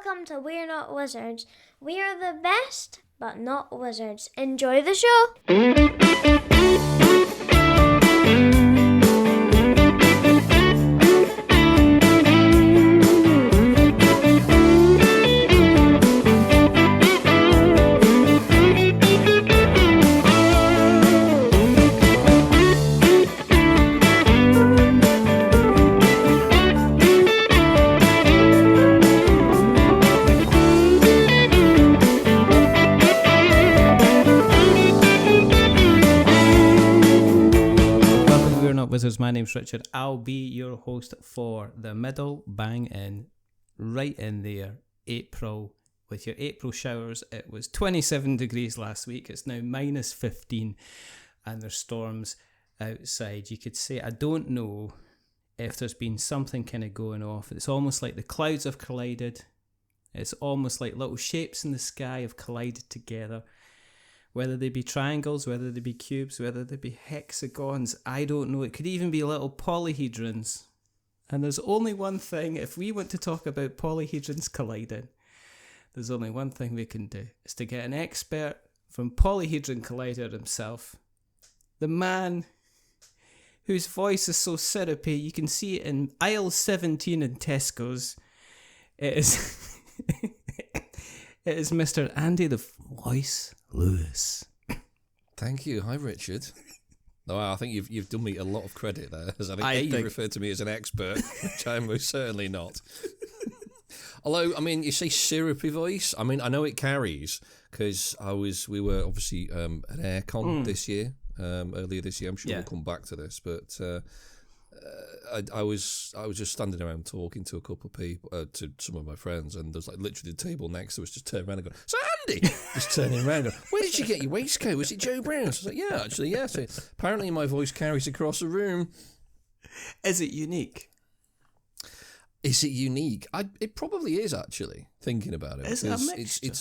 welcome to We're Not Wizards. We are the best, but not wizards. Enjoy the show! Wizards, my name's Richard. I'll be your host for the middle bang in, right in there, April, with your April showers. It was 27 degrees last week. It's now minus 15 and there's storms outside. You could say, I don't know if there's been something kind of going off. It's almost like the clouds have collided. It's almost like little shapes in the sky have collided together. Whether they be triangles, whether they be cubes, whether they be hexagons, I don't know. It could even be little polyhedrons. And there's only one thing, if we want to talk about polyhedrons colliding, there's only one thing we can do. It's to get an expert from Polyhedron Collider himself. The man whose voice is so syrupy, you can see it in aisle 17 in Tesco's. It is, it is Mr. Andy the Voice Lewis. Thank you. Hi, Richard. No, I think you've done me a lot of credit there. As I think you referred to me as an expert, which I am most certainly not. Although, I mean, you say syrupy voice. I mean, I know it carries because we were obviously at Airecon this year, earlier this year. I'm sure we'll come back to this, but I was just standing around talking to a couple of people, to some of my friends, and there's like literally the table next to us just turned around and going, "So Andy," just turning around, going, "Where did you get your waistcoat? Was it Joe Brown's?" I was like, "Yeah, actually, yeah." So apparently my voice carries across the room. Is it unique? Is it unique? It probably is, actually, thinking about it. Is it a mixture?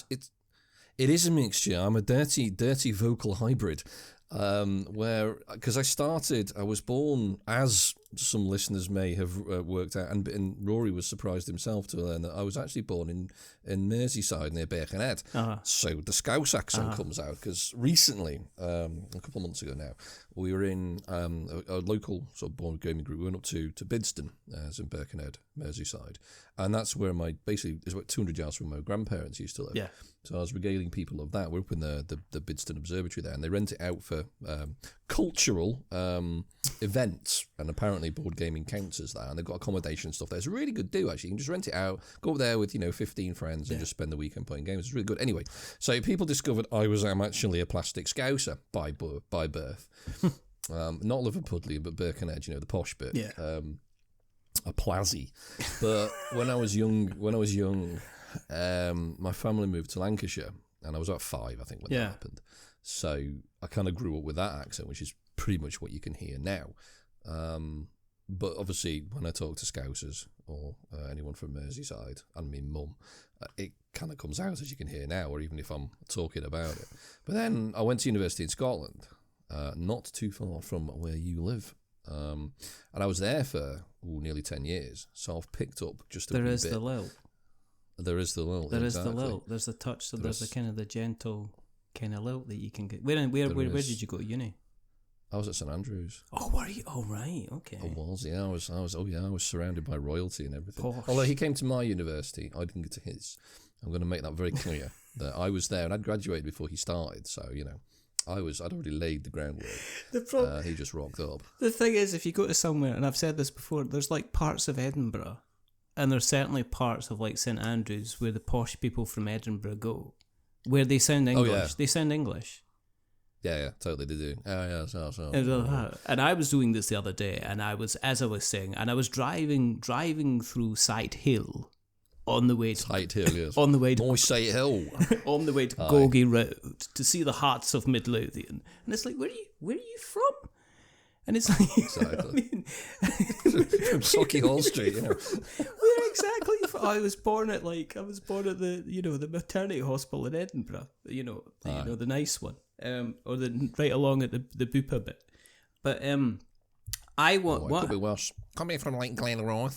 It is a mixture. I'm a dirty vocal hybrid. Because I was born, as some listeners may have worked out, and Rory was surprised himself to learn that I was actually born in Merseyside near Birkenhead. So the Scouse accent comes out, because recently, a couple of months ago now, we were in a local sort of board gaming group. We went up to Bidston, as in Birkenhead, Merseyside, and that's where basically it's about 200 yards from where my grandparents used to live. Yeah. So I was regaling people of that. We're up in the Bidston Observatory there, and they rent it out for cultural events, and apparently board gaming counts as that, and they've got accommodation and stuff there. It's a really good do, actually. You can just rent it out, go up there with 15 friends and just spend the weekend playing games. It's really good. Anyway, so people discovered I'm actually a plastic Scouser by birth. Not Liverpudlian, but Birkenhead, the posh bit. Yeah. A Plazzy. But when I was young, my family moved to Lancashire, and I was about 5, I think, when that happened. So I kind of grew up with that accent, which is pretty much what you can hear now. But obviously, when I talk to Scousers or anyone from Merseyside, and my mum, it kind of comes out, as you can hear now, or even if I'm talking about it. But then I went to university in Scotland, not too far from where you live. And I was there for nearly 10 years, so I've picked up just a wee bit. There is the lilt. There is the lilt. There is the lilt. There's the touch. So there's the kind of the gentle kind of lilt that you can get. Where did you go to uni? I was at St Andrews. Oh, were you? Oh, right. Okay. I was. Yeah, I was. I was surrounded by royalty and everything. Posh. Although he came to my university, I didn't get to his. I'm going to make that very clear that I was there and I'd graduated before he started. So I'd already laid the groundwork. He just rocked up. The thing is, if you go to somewhere, and I've said this before, there's like parts of Edinburgh, and there's certainly parts of like St Andrews where the posh people from Edinburgh go, where they sound English. Oh, yeah. They sound English. Yeah, totally, they do. And I was doing this the other day, and I was driving through Sight Hill on the way to Sight Hill, yes. on the way to Sight Hill, on the way to Gorgie Road to see the Hearts of Midlothian, and it's like, where are you from? And it's like, exactly. From Socky Hall Street, Where exactly? I was born at the maternity hospital in Edinburgh, the nice one, or the right along at the Bupa bit. But It could be worse. Coming from like Glenrothes,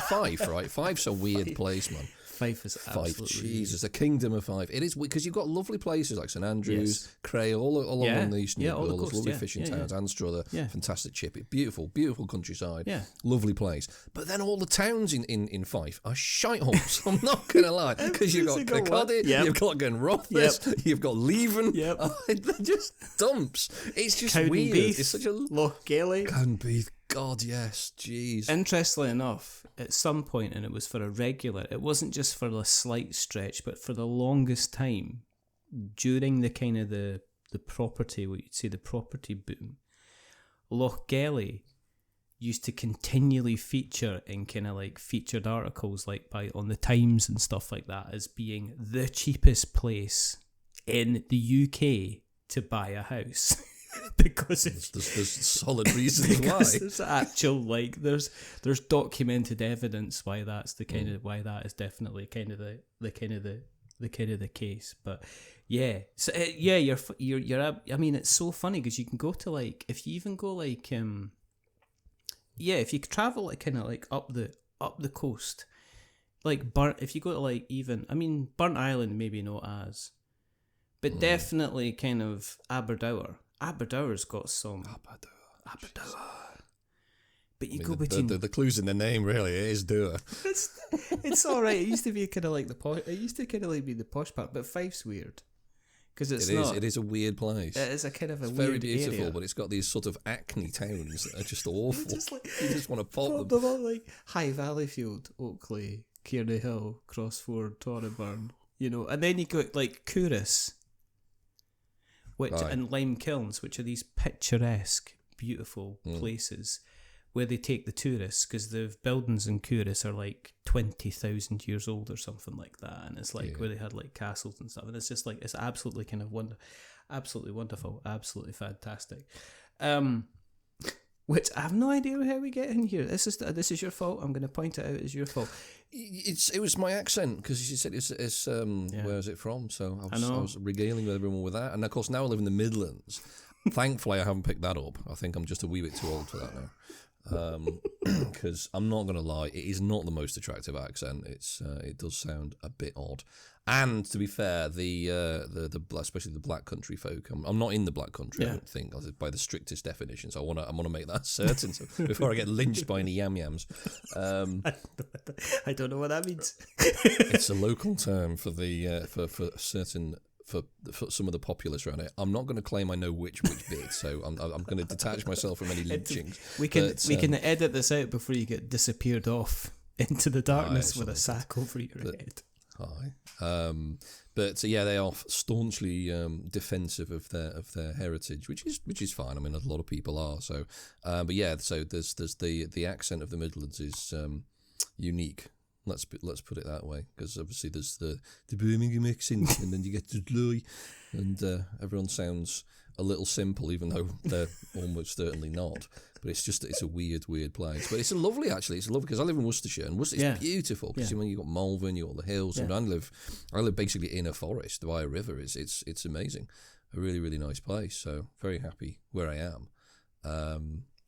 Fife, right? Fife's a weird place, man. Fife is Fife, absolutely... Jesus, the Kingdom of Fife. It is, because you've got lovely places like St Andrews, Cray, all along the eastern all those lovely coast, fishing towns, Anstruther, fantastic chip, beautiful, beautiful countryside, lovely place. But then all the towns in Fife are shiteholes, I'm not going to lie, because you've got Kirkcaldy, you've got Glenrothes, you've got Leven, they're just dumps. It's just weird. Beef, it's such a... Lochgelly. Cowdenbeath, God, yes, jeez. Interestingly enough, at some point, and it was for a regular, it wasn't just for a slight stretch, but for the longest time, during the kind of the property, what you'd say the property boom, Lochgelly used to continually feature in kind of like featured articles like on the Times and stuff like that as being the cheapest place in the UK to buy a house. Because there's solid reasons why. There's actual there's documented evidence why that's the kind of why that is definitely kind of the case. But yeah, so you're I mean, it's so funny because you can go to like, if you even go like if you travel like kind of like up the coast, like if you go to like even, I mean, Burnt Island maybe not as, but definitely kind of Aberdour. Aberdour's got some... Aberdour. But you go between... The clue's in the name, really. It is Dour. It's all right. It used to be kind of like it used to kind of like be the posh part, but Fife's weird. Because It is a weird place. It is a kind of a it's weird very beautiful, area. but it's got these sort of acne towns that are just awful. You just want to pop them. All like High Valleyfield, Oakley, Kearney Hill, Crossford, Torryburn, and then you got like Couris, and Lime Kilns, which are these picturesque, beautiful places where they take the tourists, because the buildings in Couris are like 20,000 years old or something like that, and it's like where they had like castles and stuff, and it's just like, it's absolutely kind of absolutely wonderful, absolutely fantastic. Which I have no idea how we get in here. This is your fault. I'm going to point it out as your fault. It was my accent, because you said it's where is it from? So I was regaling everyone with that, and of course now I live in the Midlands. Thankfully, I haven't picked that up. I think I'm just a wee bit too old for that now. Because I'm not going to lie, it is not the most attractive accent. It does sound a bit odd. And to be fair, the especially the Black Country folk, I'm not in the Black Country. I don't think, by the strictest definitions. I want to make that certain before I get lynched by any yam yams. I don't know what that means. It's a local term for the for certain. For some of the populace around it. I'm not going to claim I know which bit, so I'm going to detach myself from any lynchings. We can edit this out before you get disappeared off into the darkness with a sack over your head. Hi. But they are staunchly defensive of their heritage, which is fine. I mean, a lot of people are. So, so there's the accent of the Midlands is unique. Let's put it that way, because obviously there's the Birmingham accent, and then you get to Dloy, and everyone sounds a little simple, even though they're almost certainly not. But it's a weird place. But it's lovely, actually. It's lovely, because I live in Worcestershire, and Worcester's beautiful. Because when you've got Malvern, you've got the hills, and I live basically in a forest by a river. It's amazing, a really, really nice place. So very happy where I am.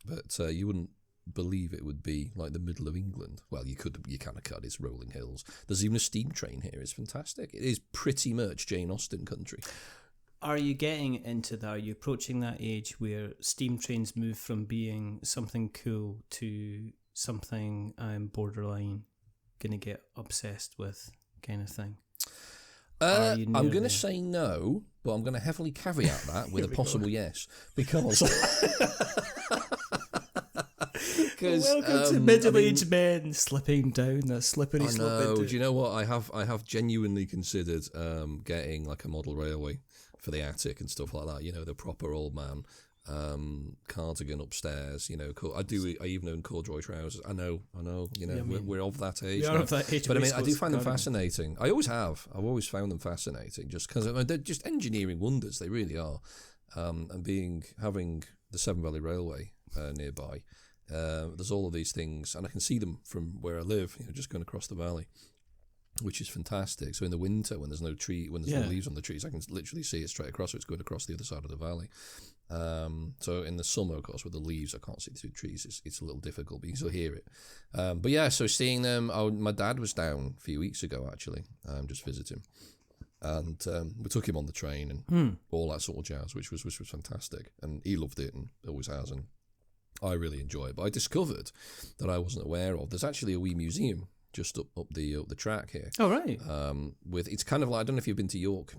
But you wouldn't believe it would be like the middle of England. Well, you kind of cut. It's rolling hills. There's even a steam train here. It's fantastic. It is pretty much Jane Austen country. Are you getting into that? Are you approaching that age where steam trains move from being something cool to something I'm borderline gonna get obsessed with kind of thing? I'm going to say no, but I'm going to heavily caveat that with a possible yes, because welcome to middle-aged men slipping down that slippery slope. Do you know what? I have genuinely considered getting like a model railway for the attic and stuff like that. The proper old man cardigan upstairs. I even own corduroy trousers. I know. We're of that age. You're of that age. But I mean, I do find them fascinating. I always have. I've always found them fascinating, just because they're just engineering wonders. They really are. And having the Severn Valley Railway nearby. There's all of these things, and I can see them from where I live, just going across the valley. which is fantastic. So in the winter, when there's no no leaves on the trees, I can literally see it straight across. So it's going across the other side of the valley. So in the summer, of course, with the leaves, I can't see through trees. It's a little difficult, but you can still hear it. But yeah, so seeing them. My dad was down a few weeks ago, actually, just visiting. And we took him on the train and all that sort of jazz, which was fantastic. And he loved it and always has. And I really enjoy it. But I discovered that I wasn't aware of. There's actually a wee museum just up the track here. Oh, right. It's kind of like, I don't know if you've been to York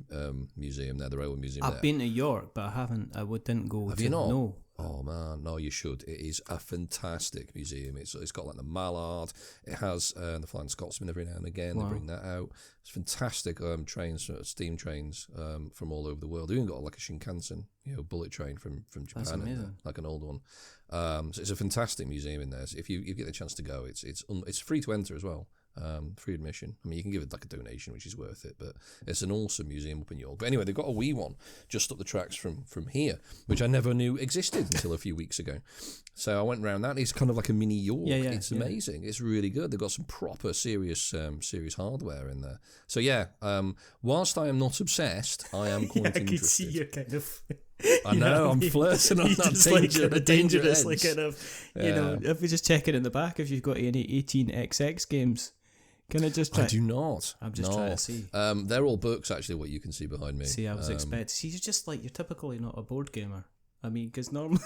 Museum there, the railway museum there. I've been to York, but I haven't. Didn't go. Have to, you not? No. Oh man, no, you should. It is a fantastic museum. It's got like the Mallard. It has the Flying Scotsman every now and again. Wow. They bring that out. It's fantastic trains, steam trains from all over the world. They've even got like a Shinkansen, bullet train from Japan. That's amazing. Like an old one. So it's a fantastic museum in there. So if you get the chance to go, it's free to enter as well. Free admission. I mean, you can give it like a donation, which is worth it, but it's an awesome museum up in York. But anyway, they've got a wee one just up the tracks from here, which I never knew existed until a few weeks ago. So I went around that. It's kind of like a mini York. It's amazing. It's really good. They've got some proper serious hardware in there. So yeah, whilst I am not obsessed, I am quite interested. I can see you kind of. I know, I'm flirting on that dangerous, like kind of, if we just check it in the back, if you've got any 18XX games. Can I just try? I do not. I'm just trying to see. They're all books, actually, what you can see behind me. See, I was expecting. See, you're just like, you're typically not a board gamer. I mean, because normally,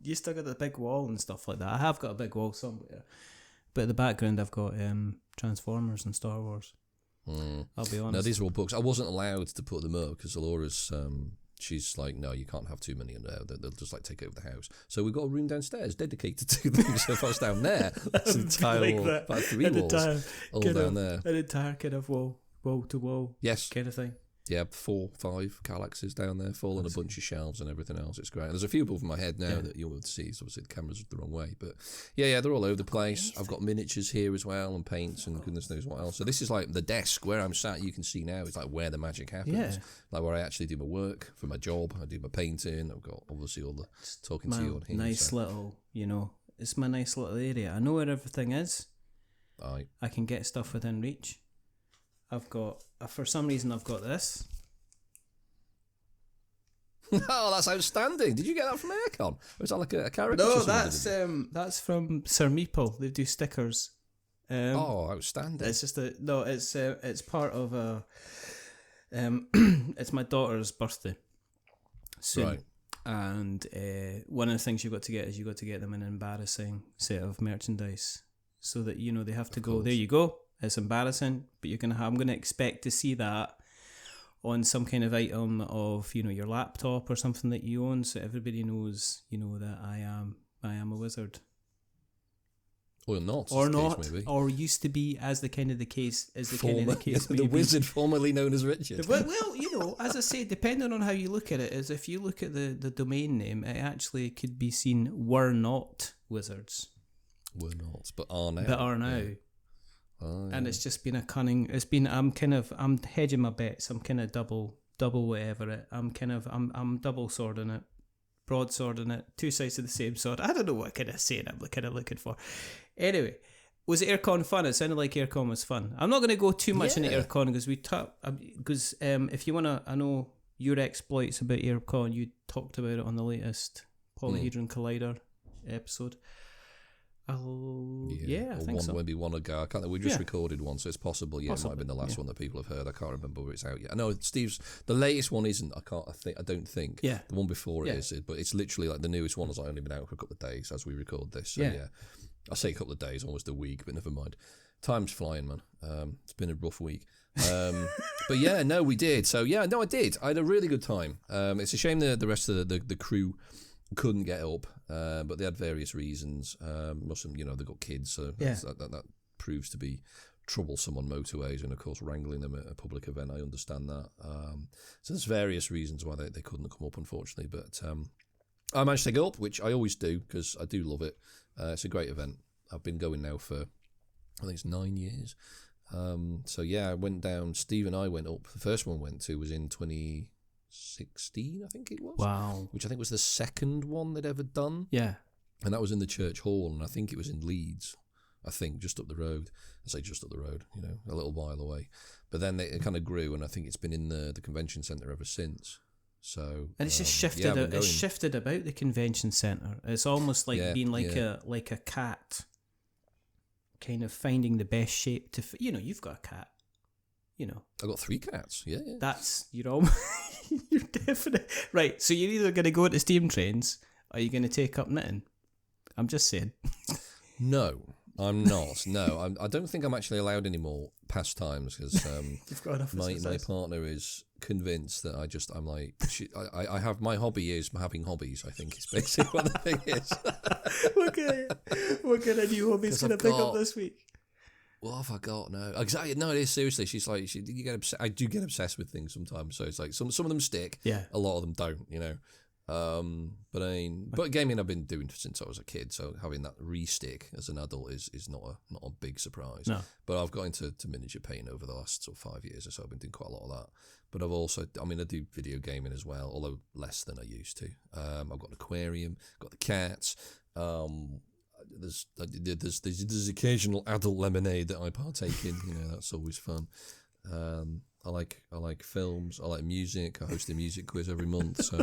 you still got the big wall and stuff like that. I have got a big wall somewhere. But in the background, I've got Transformers and Star Wars. I'll be honest. No, these are all books. I wasn't allowed to put them up because Alora's... she's like, no, you can't have too many in there. They'll just like take over the house. So we've got a room downstairs dedicated to them. So if I was down there, that's an entire wall, about 3 walls, all down there. An entire kind of wall to wall, yes, kind of thing. Yeah, 4, 5 galaxies down there, full, and a bunch of shelves and everything else. It's great. And there's a few above my head now that you'll see. So obviously the camera's the wrong way, but yeah, they're all over the place. I've got miniatures here as well, and paints, and goodness knows what else. So this is like the desk where I'm sat. You can see now it's like where the magic happens, like where I actually do my work for my job. I do my painting. I've got obviously all the talking to you on here. Nice little, it's my nice little area. I know where everything is. I can get stuff within reach. I've got, for some reason, I've got this. Oh, that's outstanding! Did you get that from Airecon? Or is that like a character? No, that's from Sir Meeple. They do stickers. Outstanding! It's just it's part of a. It's my daughter's birthday soon, right? And one of the things you've got to get them an embarrassing set of merchandise, so that they have to go. There you go. It's embarrassing, but I'm gonna expect to see that on some kind of item of your laptop or something that you own, so everybody knows that I am a wizard. Or not, or used to be, as the case may the be. wizard formerly known as Richard. Well, as I say, depending on how you look at it, is if you look at the domain name, it actually could be seen were not wizards. Were not, but are now. Yeah. Oh, yeah. And it's just been a cunning. I'm hedging my bets. I'm kind of double whatever it. I'm double swording it, broadswording it, 2 sides of the same sword. I don't know what kind of saying I'm kind of looking for. Anyway, was Airecon fun? It sounded like Airecon was fun. I'm not going to go too much into Airecon because if you want to, I know your exploits about Airecon. You talked about it on the latest Polyhedron Collider episode. I think so. Maybe one ago. I can't. We just recorded one, so it's possible. Yeah, it might have been the last one that people have heard. I can't remember where it's out yet. I know the latest one isn't. I don't think. Yeah. The one before it is, but it's literally like the newest one has only been out for a couple of days as we record this. So yeah. I say a couple of days, almost a week, but never mind. Time's flying, man. It's been a rough week. But yeah, no, we did. So yeah, no, I did. I had a really good time. It's a shame the rest of the crew couldn't get up, but they had various reasons. Most of them, they got kids, so that proves to be troublesome on motorways, and of course wrangling them at a public event. I understand that. So there's various reasons why they couldn't come up, unfortunately. But I managed to go up, which I always do because I do love it. It's a great event. I've been going now for, I think it's 9 years. So yeah, I went down. Steve and I went up. The first one I went to was in 2016, I think it was. Wow. Which I think was the second one they'd ever done. Yeah. And that was in the church hall, and I think it was in Leeds. I think, just up the road. I say just up the road, you know, a little while away. But then it kind of grew, and I think it's been in the convention centre ever since. So and it's just shifted. It's shifted about the convention centre. It's almost like being like a cat, kind of finding the best shape to. You've got a cat. I've got 3 cats. Yeah. That's you're definite right. So you're either going to go into steam trains, or you're going to take up knitting. I'm just saying. No, I'm not. No, I don't think I'm actually allowed any more pastimes because You've got enough. My partner is convinced that I'm like I have my hobby is having hobbies. I think is basically what the thing is. What kind of new hobbies can I pick up this week? What have I got? No, exactly. No, it is seriously. She's like, I do get obsessed with things sometimes. So it's like some of them stick. Yeah. A lot of them don't. But gaming I've been doing since I was a kid. So having that re-stick as an adult is not a big surprise. No. But I've got into miniature painting over the last sort of 5 years or so. I've been doing quite a lot of that. But I've also, I do video gaming as well, although less than I used to. I've got an aquarium, got the cats. There's occasional adult lemonade that I partake in. That's always fun. I like films. I like music. I host a music quiz every month. So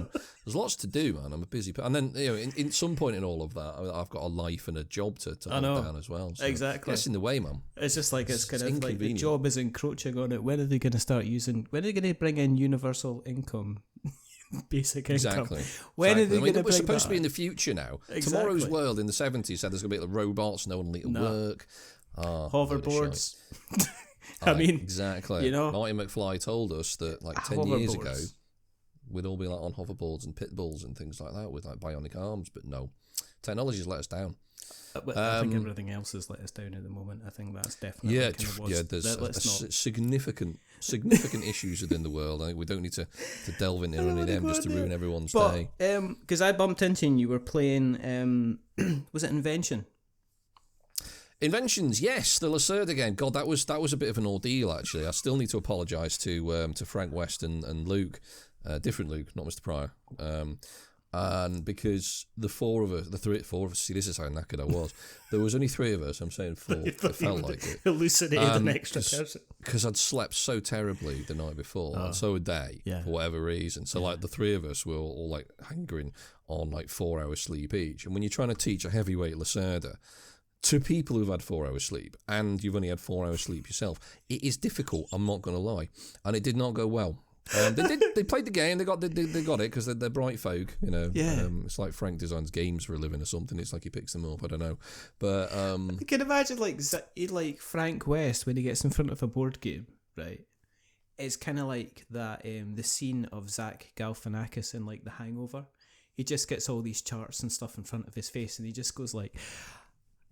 there's lots to do, man. I'm a busy person. And then in some point in all of that, I've got a life and a job to hold down as well. So exactly. It's in the way, man. It's just like it's kind of like the job is encroaching on it. When are they going to start using? When are they going to bring in universal income? Basic income. Exactly. When are they going to? We're supposed to be in the future now. Exactly. Tomorrow's world in the 70s said there's going to be like robots, no one will need to work. Hoverboards. Exactly. Marty McFly told us that like 10 years ago, we'd all be like on hoverboards and pit bulls and things like that with like bionic arms. But no, technology's let us down. I think everything else has let us down at the moment. I think that's definitely there's significant issues within the world. I think we don't need to delve into any of them just to ruin everyone's day. Because I bumped into you were playing, was it Invention? Inventions, yes, the Lacerda game. God, that was a bit of an ordeal, actually. I still need to apologise to Frank West and Luke, different Luke, not Mr. Pryor. And because the four of us, see, this is how knackered I was. There was only 3 of us, I'm saying 4, it felt like it. Hallucinated an extra person. Because I'd slept so terribly the night before, and so had they, for whatever reason. So, like, the 3 of us were all, like, hankering on, like, 4 hours sleep each. And when you're trying to teach a heavyweight Lacerda to people who've had 4 hours sleep, and you've only had 4 hours sleep yourself, it is difficult, I'm not going to lie. And it did not go well. They played the game. They got it because they're bright folk, it's like Frank designs games for a living or something. It's like he picks them up. I don't know, but I can imagine like Frank West when he gets in front of a board game, right? It's kind of like that the scene of Zach Galifianakis in like The Hangover. He just gets all these charts and stuff in front of his face, and he just goes like,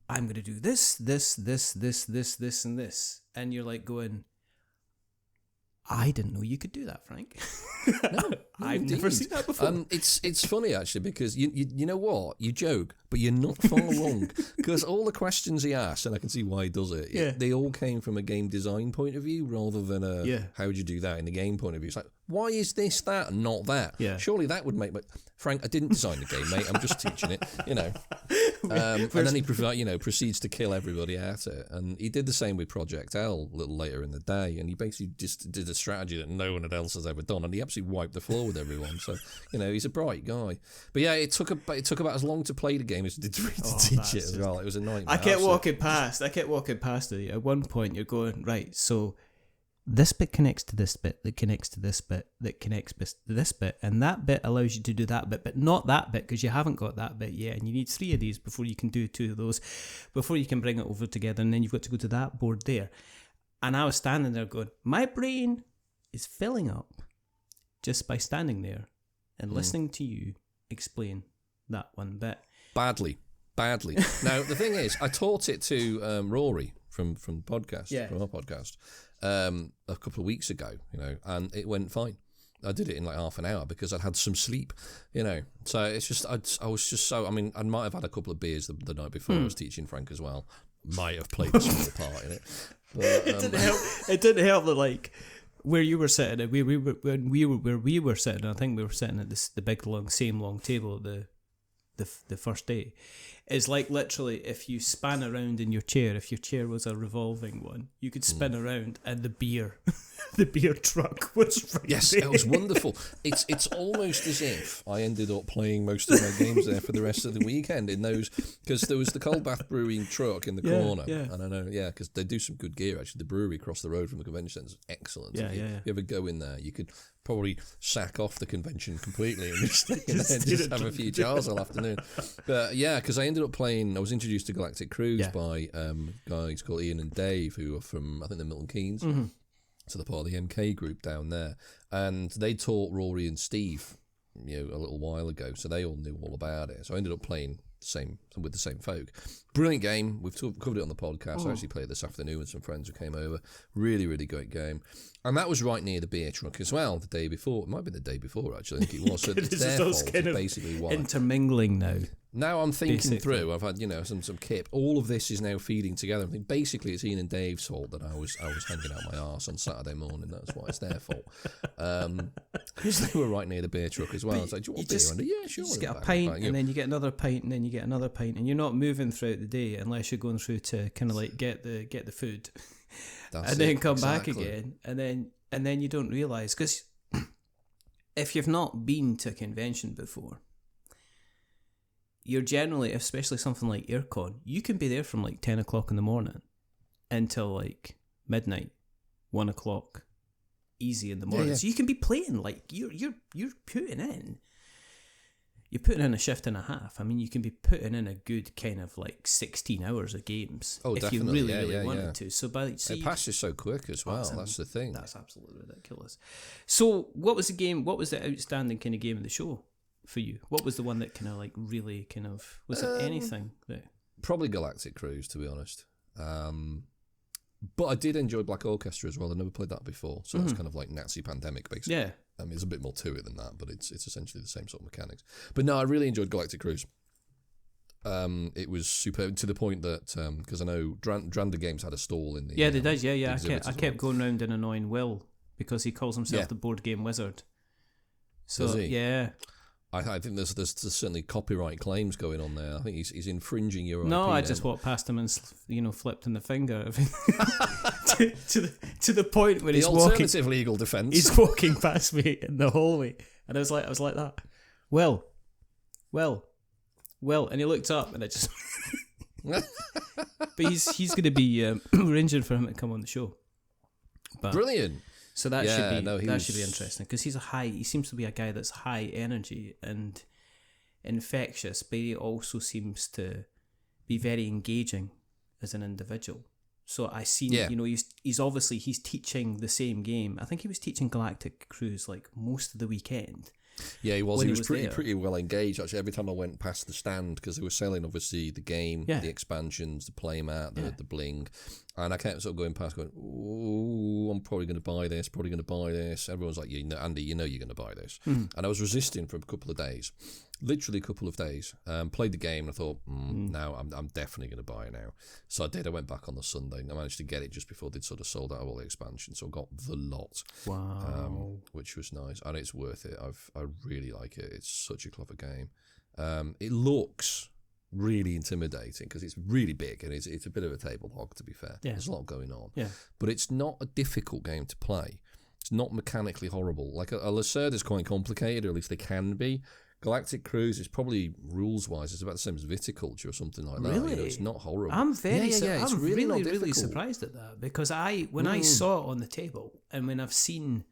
"I'm going to do this, and this," and you're like going, I didn't know you could do that, Frank. No, I've never seen that before. It's funny actually because you know what, you joke, but you're not far wrong because all the questions he asks, and I can see why he does it. They all came from a game design point of view rather than how would you do that in the game point of view. It's like, why is this that and not that? Yeah. Surely that would make. But Frank, I didn't design the game, mate. I'm just teaching it. And then he proceeds to kill everybody at it. And he did the same with Project L a little later in the day. And he basically just did a strategy that no one else has ever done. And he absolutely wiped the floor with everyone. So he's a bright guy. But yeah, it took about as long to play the game as it did to teach it as well. It was a nightmare. I kept walking past it. At one point, you're going, right, so this bit connects to this bit, that connects to this bit, that connects to this bit, and that bit allows you to do that bit, but not that bit because you haven't got that bit yet, and you need 3 of these before you can do 2 of those, before you can bring it over together, and then you've got to go to that board there. And I was standing there going, my brain is filling up just by standing there and listening to you explain that one bit. Badly. Now, the thing is, I taught it to Rory from our podcast, a couple of weeks ago, and it went fine. I did it in like half an hour because I'd had some sleep, So it's just, I was just so, I might have had a couple of beers the night before I was teaching Frank as well. Might have played a small part in it. But, it didn't help that like where you were sitting, where we were sitting. I think we were sitting at the big same long table at the the first day, is like literally if you span around in your chair, if your chair was a revolving one, you could spin around and the beer truck was right Yes, there. it was wonderful. It's almost as if I ended up playing most of my games there for the rest of the weekend in those, because there was the Cold Bath Brewing truck in the corner, and I know, because they do some good gear actually. The brewery across the road from the convention centre is excellent. If you ever go in there, you could probably sack off the convention completely and just have a few jars all afternoon. But yeah, because I was introduced to Galactic Cruise by guys called Ian and Dave, who are from, I think they're Milton Keynes, so they're part of the MK group down there, and they taught Rory and Steve, a little while ago, so they all knew all about it. So I ended up playing with the same folk. Brilliant game. We've covered it on the podcast. I actually played this afternoon with some friends who came over. Really, really great game. And that was right near the beer truck as well the day before. It might be the day before, actually. I think it was. So it's their fault, kind of basically why. Intermingling now. Now I'm thinking through. I've had some kip. All of this is now feeding together. I think basically it's Ian and Dave's fault that I was hanging out my arse on Saturday morning. That's why it's their fault. Because they were right near the beer truck as well. I was like, do you want beer? Yeah, sure. You just get a pint, and then you get another pint, and then you get another pint, and you're not moving throughout the day unless you're going through to kind of like get the food, and then come back again, and then you don't realise, because if you've not been to a convention before, you're generally, especially something like Airecon, you can be there from like 10 o'clock in the morning until like midnight, 1 o'clock, easy in the morning. So you can be playing like you're putting in. You're putting in a shift and a half. I mean, you can be putting in a good kind of like 16 hours of games if you really wanted to. So it passes so quick as well. That's the thing. That's absolutely ridiculous. So, what was the game? What was the outstanding kind of game of the show for you? What was the one that kind of like really kind of was it anything that? Probably Galactic Cruise, to be honest. But I did enjoy Black Orchestra as well. I've never played that before, so that's kind of like Nazi Pandemic, basically. Yeah. I mean, there's a bit more to it than that, but it's essentially the same sort of mechanics. But no, I really enjoyed Galactic Cruise. It was superb to the point that, because I know Dranda Games had a stall in the... Yeah, they did, yeah. I kept going round and annoying Will, because he calls himself the board game wizard. So, does he? Yeah. I think there's certainly copyright claims going on there. I think he's infringing your IP. No, I just walked past him and flipped in the finger to the point where he's walking. The alternative legal defence. He's walking past me in the hallway, and I was like that. Well, and he looked up, and I just. But he's going to be arranging for him to come on the show. But, brilliant. So that should be interesting, because he seems to be a guy that's high energy and infectious, but he also seems to be very engaging as an individual. So I see, he's teaching the same game. I think he was teaching Galactic Cruise like most of the weekend. Yeah, he was. He was pretty well engaged, actually. Every time I went past the stand, because they were selling, obviously, the game, the expansions, the playmat, the bling. And I kept sort of going past, going, "Oh, I'm probably going to buy this, Everyone's like, Andy, you're going to buy this. And I was resisting for a couple of days. Literally a couple of days. Played the game, and I thought, now I'm definitely going to buy it now. So I did. I went back on the Sunday, and I managed to get it just before they'd sort of sold out of all the expansions. So I got the lot. Wow. Which was nice. And it's worth it. I really like it. It's such a clever game. It looks really intimidating because it's really big, and it's a bit of a table hog, to be fair. There's a lot going on. But it's not a difficult game to play. It's not mechanically horrible. Like a Lacerda is quite complicated, or at least they can be. Galactic Cruise is probably rules-wise, it's about the same as Viticulture or something like that. Really? It's not horrible. I'm very it's I'm really really surprised at that, because when I saw it on the table, and when I've seen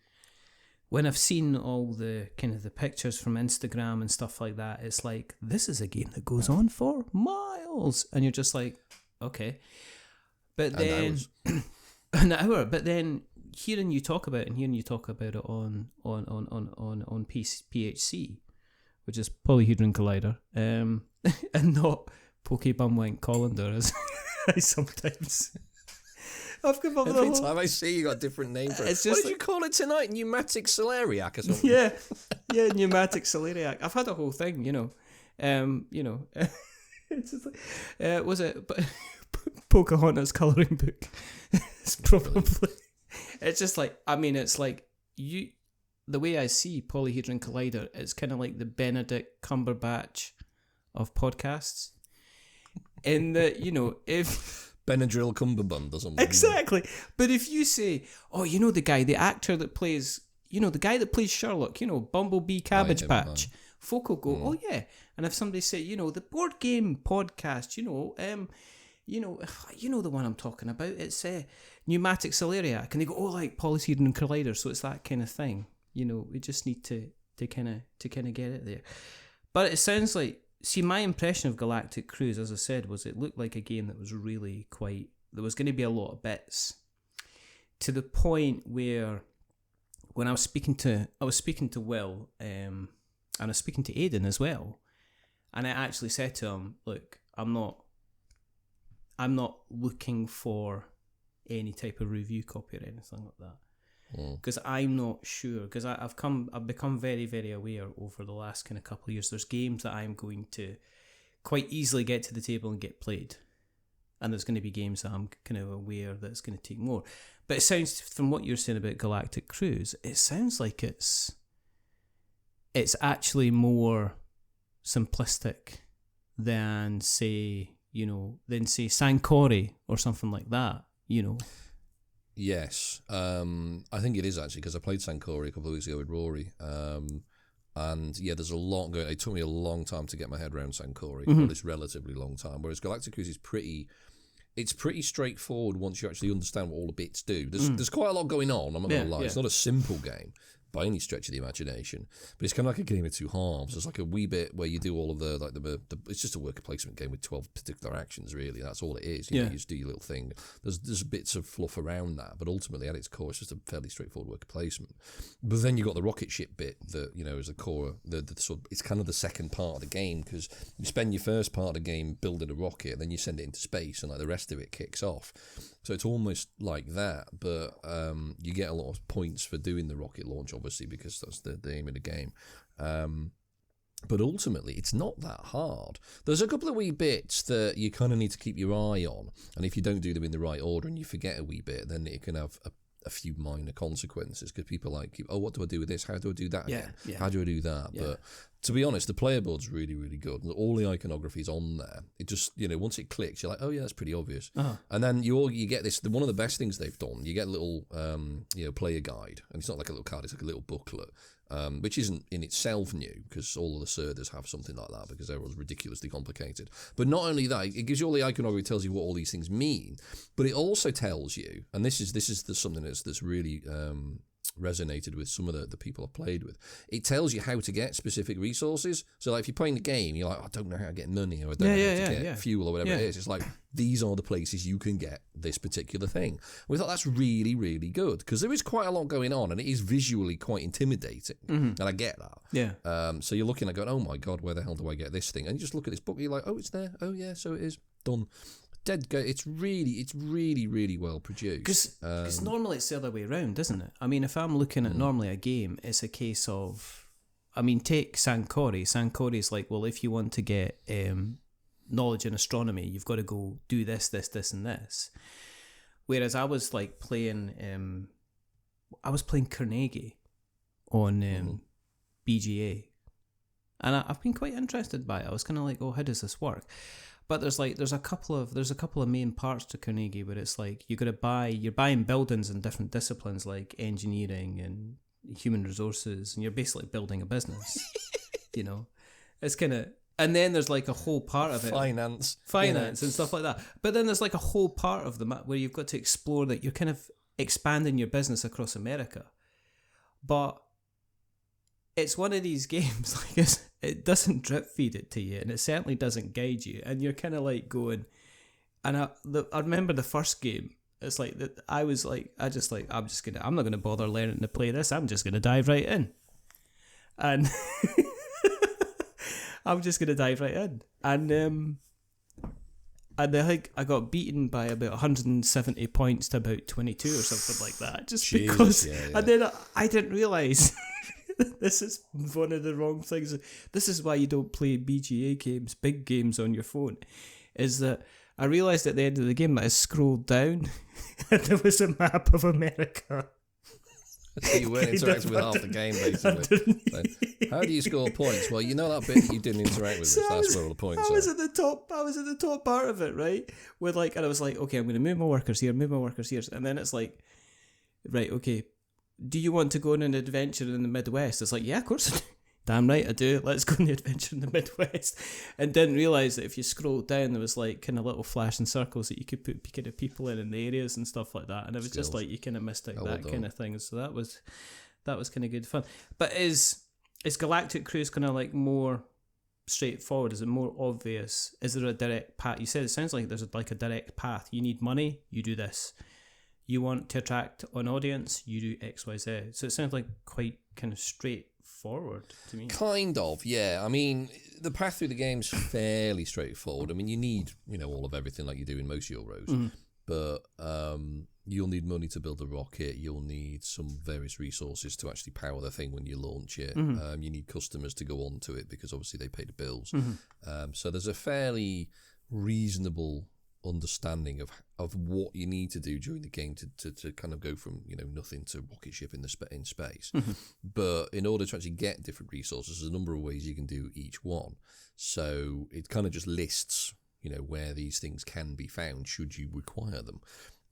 all the kind of the pictures from Instagram and stuff like that, it's like, this is a game that goes on for miles, and you're just like, okay. But then an hour. But then hearing you talk about it on PHC, which is Polyhedron Collider, and not Pokeybumwnk Collender, as I sometimes. I've come up with every time I see you got a different name for it. What did you call it tonight? Pneumatic Celeriac or something? Yeah, Pneumatic Celeriac. I've had a whole thing, It's just like, was it Pocahontas colouring book? It's probably. It's just like, I mean, it's like you. The way I see Polyhedron Collider, it's kind of like the Benedict Cumberbatch of podcasts. In that, if Benadryl Cumberbund or something. exactly, but if you say, oh, the actor that plays, the guy that plays Sherlock, Bumblebee Cabbage Patch, folk will go, oh yeah. And if somebody say, the board game podcast, the one I'm talking about, it's Pneumatic Celeriac, and they go, oh, like Polyhedron and Collider, so it's that kind of thing. We just need to kind of get it there. But it sounds like, see, my impression of Galactic Cruise, as I said, was it looked like a game that was really there was going to be a lot of bits, to the point where when I was speaking to Will, and I was speaking to Aidan as well, and I actually said to him, look, I'm not looking for any type of review copy or anything like that. Because I'm not sure, because I've become very, very aware over the last kind of couple of years, there's games that I'm going to quite easily get to the table and get played, and there's going to be games that I'm kind of aware that it's going to take more. But it sounds, from what you're saying about Galactic Cruise, it sounds like it's actually more simplistic than say Sankori or something like that, Yes, I think it is actually, because I played Sankori a couple of weeks ago with Rory, and yeah, there's a lot going. It took me a long time to get my head around Sankori, but it's relatively long time. Whereas Galactic Cruise is pretty straightforward once you actually understand what all the bits do. There's quite a lot going on. I'm not gonna lie, it's not a simple game by any stretch of the imagination, but it's kind of like a game of two halves. There's like a wee bit where you do all of the it's just a worker placement game with 12 particular actions, really. That's all it is. You just do your little thing. There's bits of fluff around that, but ultimately at its core it's just a fairly straightforward worker placement. But then you've got the rocket ship bit that, is the core, the sort of, it's kind of the second part of the game, because you spend your first part of the game building a rocket, and then you send it into space, and like the rest of it kicks off. So it's almost like that, but you get a lot of points for doing the rocket launch, obviously, because that's the aim of the game. But ultimately, it's not that hard. There's a couple of wee bits that you kind of need to keep your eye on, and if you don't do them in the right order and you forget a wee bit, then it can have a few minor consequences, because people like, oh, what do I do with this? How do I do that again? How do I do that? Yeah. But to be honest, the player board's really, really good. All the iconography is on there. It just, once it clicks, you're like, oh yeah, that's pretty obvious. And then you get this, one of the best things they've done, you get a little, player guide, and it's not like a little card, it's like a little booklet, which isn't in itself new, because all of the Serders have something like that, because everyone's ridiculously complicated. But not only that, it gives you all the iconography, tells you what all these things mean, but it also tells you, and this is something that's really resonated with some of the people I've played with. It tells you how to get specific resources. So like if you're playing the game, you're like, I don't know how to get money, or I don't know how to get fuel, or whatever it is. It's like, these are the places you can get this particular thing. We thought that's really, really good, because there is quite a lot going on, and it is visually quite intimidating, and I get that. Yeah. So you're looking at going, oh my God, where the hell do I get this thing? And you just look at this book, and you're like, oh, it's there. Oh yeah, so it is. Done. It's really, really well produced. Because normally it's the other way around, isn't it? I mean, if I'm looking at normally a game, it's a case of, take Sankori. Sankori is like, well, if you want to get knowledge in astronomy, you've got to go do this, and this. Whereas I was like playing Carnegie on BGA, and I've been quite interested by it. I was kind of like, oh, how does this work? But there's a couple of main parts to Carnegie where it's like you're buying buildings in different disciplines like engineering and human resources, and you're basically building a business. It's kind of, and then there's like a whole part of it, finance and stuff like that. But then there's like a whole part of the map where you've got to explore that you're kind of expanding your business across America. But it's one of these games, like it doesn't drip feed it to you, and it certainly doesn't guide you, and you're kind of like going, and I remember the first game, it's like that I was like, I'm not going to bother learning to play this, I'm just going to dive right in, and I'm just going to dive right in, and I think I got beaten by about 170 points to about 22 or something like that, just because, and then I didn't realise. This is one of the wrong things. This is why you don't play BGA games, big games on your phone, is that I realised at the end of the game that I scrolled down and there was a map of America. So you weren't interacting with half the game, basically. So, how do you score points? Well, you know that bit that you didn't interact with, that's where all the points I was are. at the top part of it, right? And I was like, okay, I'm going to move my workers here, and then it's like, right, okay, do you want to go on an adventure in the Midwest? It's like, yeah, of course I do. Damn right I do. Let's go on the adventure in the Midwest. And didn't realise that if you scrolled down, there was like kind of little flashing circles that you could put kind of people in the areas and stuff like that. And it was just like, you kind of missed out that kind of thing. So that was kind of good fun. But is Galactic Cruise kind of like more straightforward? Is it more obvious? Is there a direct path? You said it sounds like there's like a direct path. You need money, you do this. You want to attract an audience, you do X, Y, Z. So it sounds like quite kind of straightforward to me. Kind of, yeah. I mean, the path through the game's fairly straightforward. I mean, you need, all of everything like you do in most Euros. But you'll need money to build a rocket. You'll need some various resources to actually power the thing when you launch it. You need customers to go on to it because obviously they pay the bills. So there's a fairly reasonable understanding of what you need to do during the game to kind of go from nothing to rocket ship in space. But in order to actually get different resources, there's a number of ways you can do each one. So it kind of just lists where these things can be found should you require them.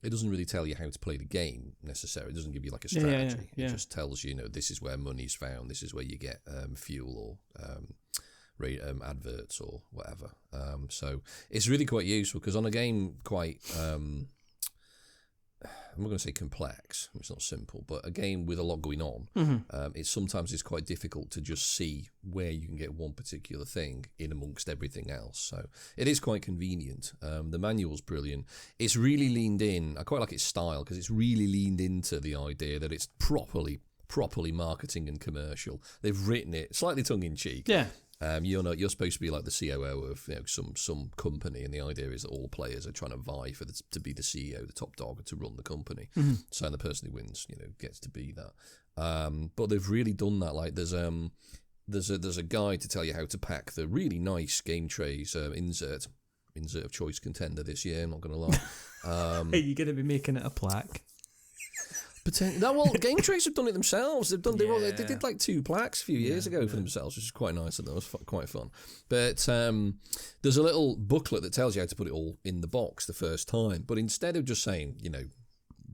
It doesn't really tell you how to play the game necessarily. It doesn't give you like a strategy. It just tells you, this is where money's found, this is where you get fuel or adverts or whatever. So it's really quite useful because on a game quite, I'm not going to say complex, it's not simple, but a game with a lot going on, it sometimes is quite difficult to just see where you can get one particular thing in amongst everything else. So it is quite convenient. The manual's brilliant. It's really leaned in. I quite like its style because it's really leaned into the idea that it's properly marketing and commercial. They've written it slightly tongue-in-cheek. Yeah. You're supposed to be like the COO of some company, and the idea is that all players are trying to vie to be the CEO, the top dog, to run the company. So the person who wins, gets to be that. But they've really done that. Like there's a guide to tell you how to pack the really nice game trays insert of choice contender this year. I'm not going to lie. Are you going to be making it a plaque? Well, game trays have done it themselves. They did like 2 plaques a few years ago for themselves, which is quite nice. And that was quite fun. But there's a little booklet that tells you how to put it all in the box the first time. But instead of just saying,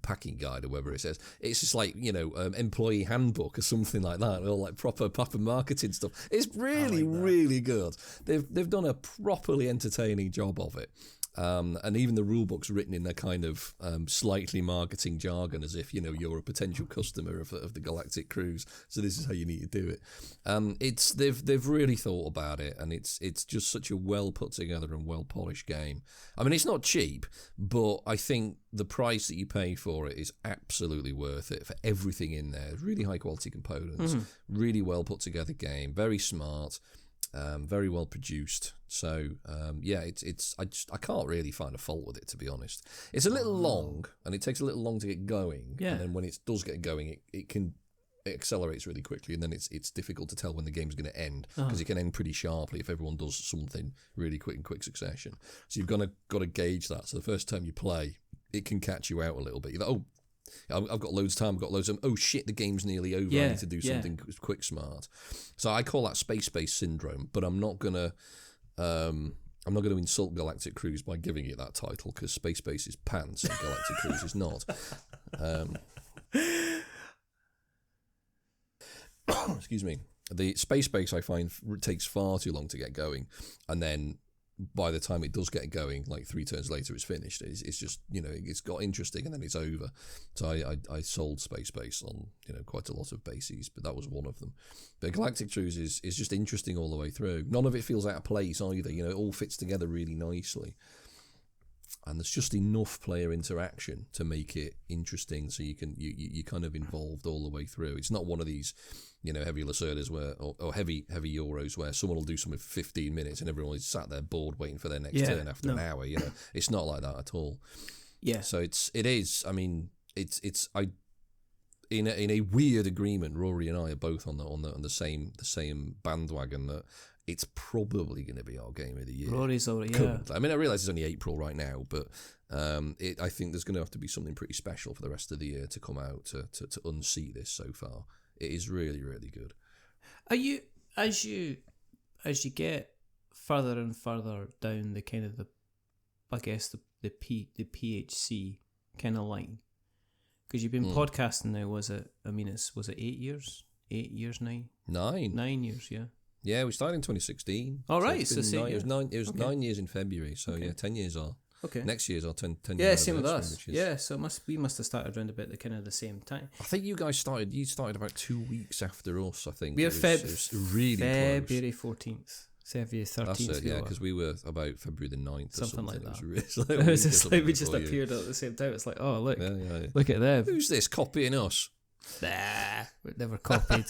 packing guide or whatever it says, it's just like employee handbook or something like that, or like proper marketing stuff. It's really really good. They've done a properly entertaining job of it. And even the rule book's written in their kind of slightly marketing jargon, as if you're a potential customer of the Galactic Cruise. So this is how you need to do it. They've really thought about it, and it's just such a well put together and well polished game. I mean, it's not cheap, but I think the price that you pay for it is absolutely worth it for everything in there. Really high quality components, really well put together game, very smart. Very well produced. So I can't really find a fault with it, to be honest. It's a little long, and it takes a little long to get going. Yeah. And then when it does get going, it accelerates really quickly, and then it's difficult to tell when the game's going to end, because it can end pretty sharply if everyone does something really quick succession. So you've got to gauge that. So the first time you play, it can catch you out a little bit. You're like, I've got loads of time. I've got loads of oh shit, the game's nearly over. I need to do something quick, smart. So I call that space syndrome. But I'm not gonna insult Galactic Cruise by giving it that title, because Space Base is pants and Galactic Cruise is not. Excuse me. The Space Base, I find, takes far too long to get going, and then by the time it does get going, like 3 turns later, it's finished. It's just, it's got interesting and then it's over. So I sold Space Base on, quite a lot of bases, but that was one of them. But Galactic Cruise is just interesting all the way through. None of it feels out of place either. It all fits together really nicely. And there's just enough player interaction to make it interesting, so you're kind of involved all the way through. It's not one of these, heavy Lacerdas or heavy Euros where someone will do something for 15 minutes and everyone is sat there bored waiting for their next turn after an hour. It's not like that at all. Yeah. So it is. I mean, it's in a weird agreement. Rory and I are both on the same bandwagon that it's probably going to be our game of the year. Rory's already, I mean, I realise it's only April right now, but I think there's going to have to be something pretty special for the rest of the year to come out to unseat this so far. It is really, really good. Are you, as you get further and further down the kind of the PHC kind of line, because you've been podcasting now, was it 8 years? 8 years now? 9 years, yeah. Yeah, we started in 2016. All right, so it was 9 years in February, so yeah, 10 years are. Okay. Next year's our 10 year Yeah, same with us. Is, yeah, so we must have started around about the same time. I think you guys started about 2 weeks after us, I think. We are it was really February 14th. February 13th. That's it, yeah, because we were about February the 9th or something. Like that. It was just like we just appeared at the same time. It's like, oh, look. Yeah. Look at them. Who's this copying us? Nah, never copied.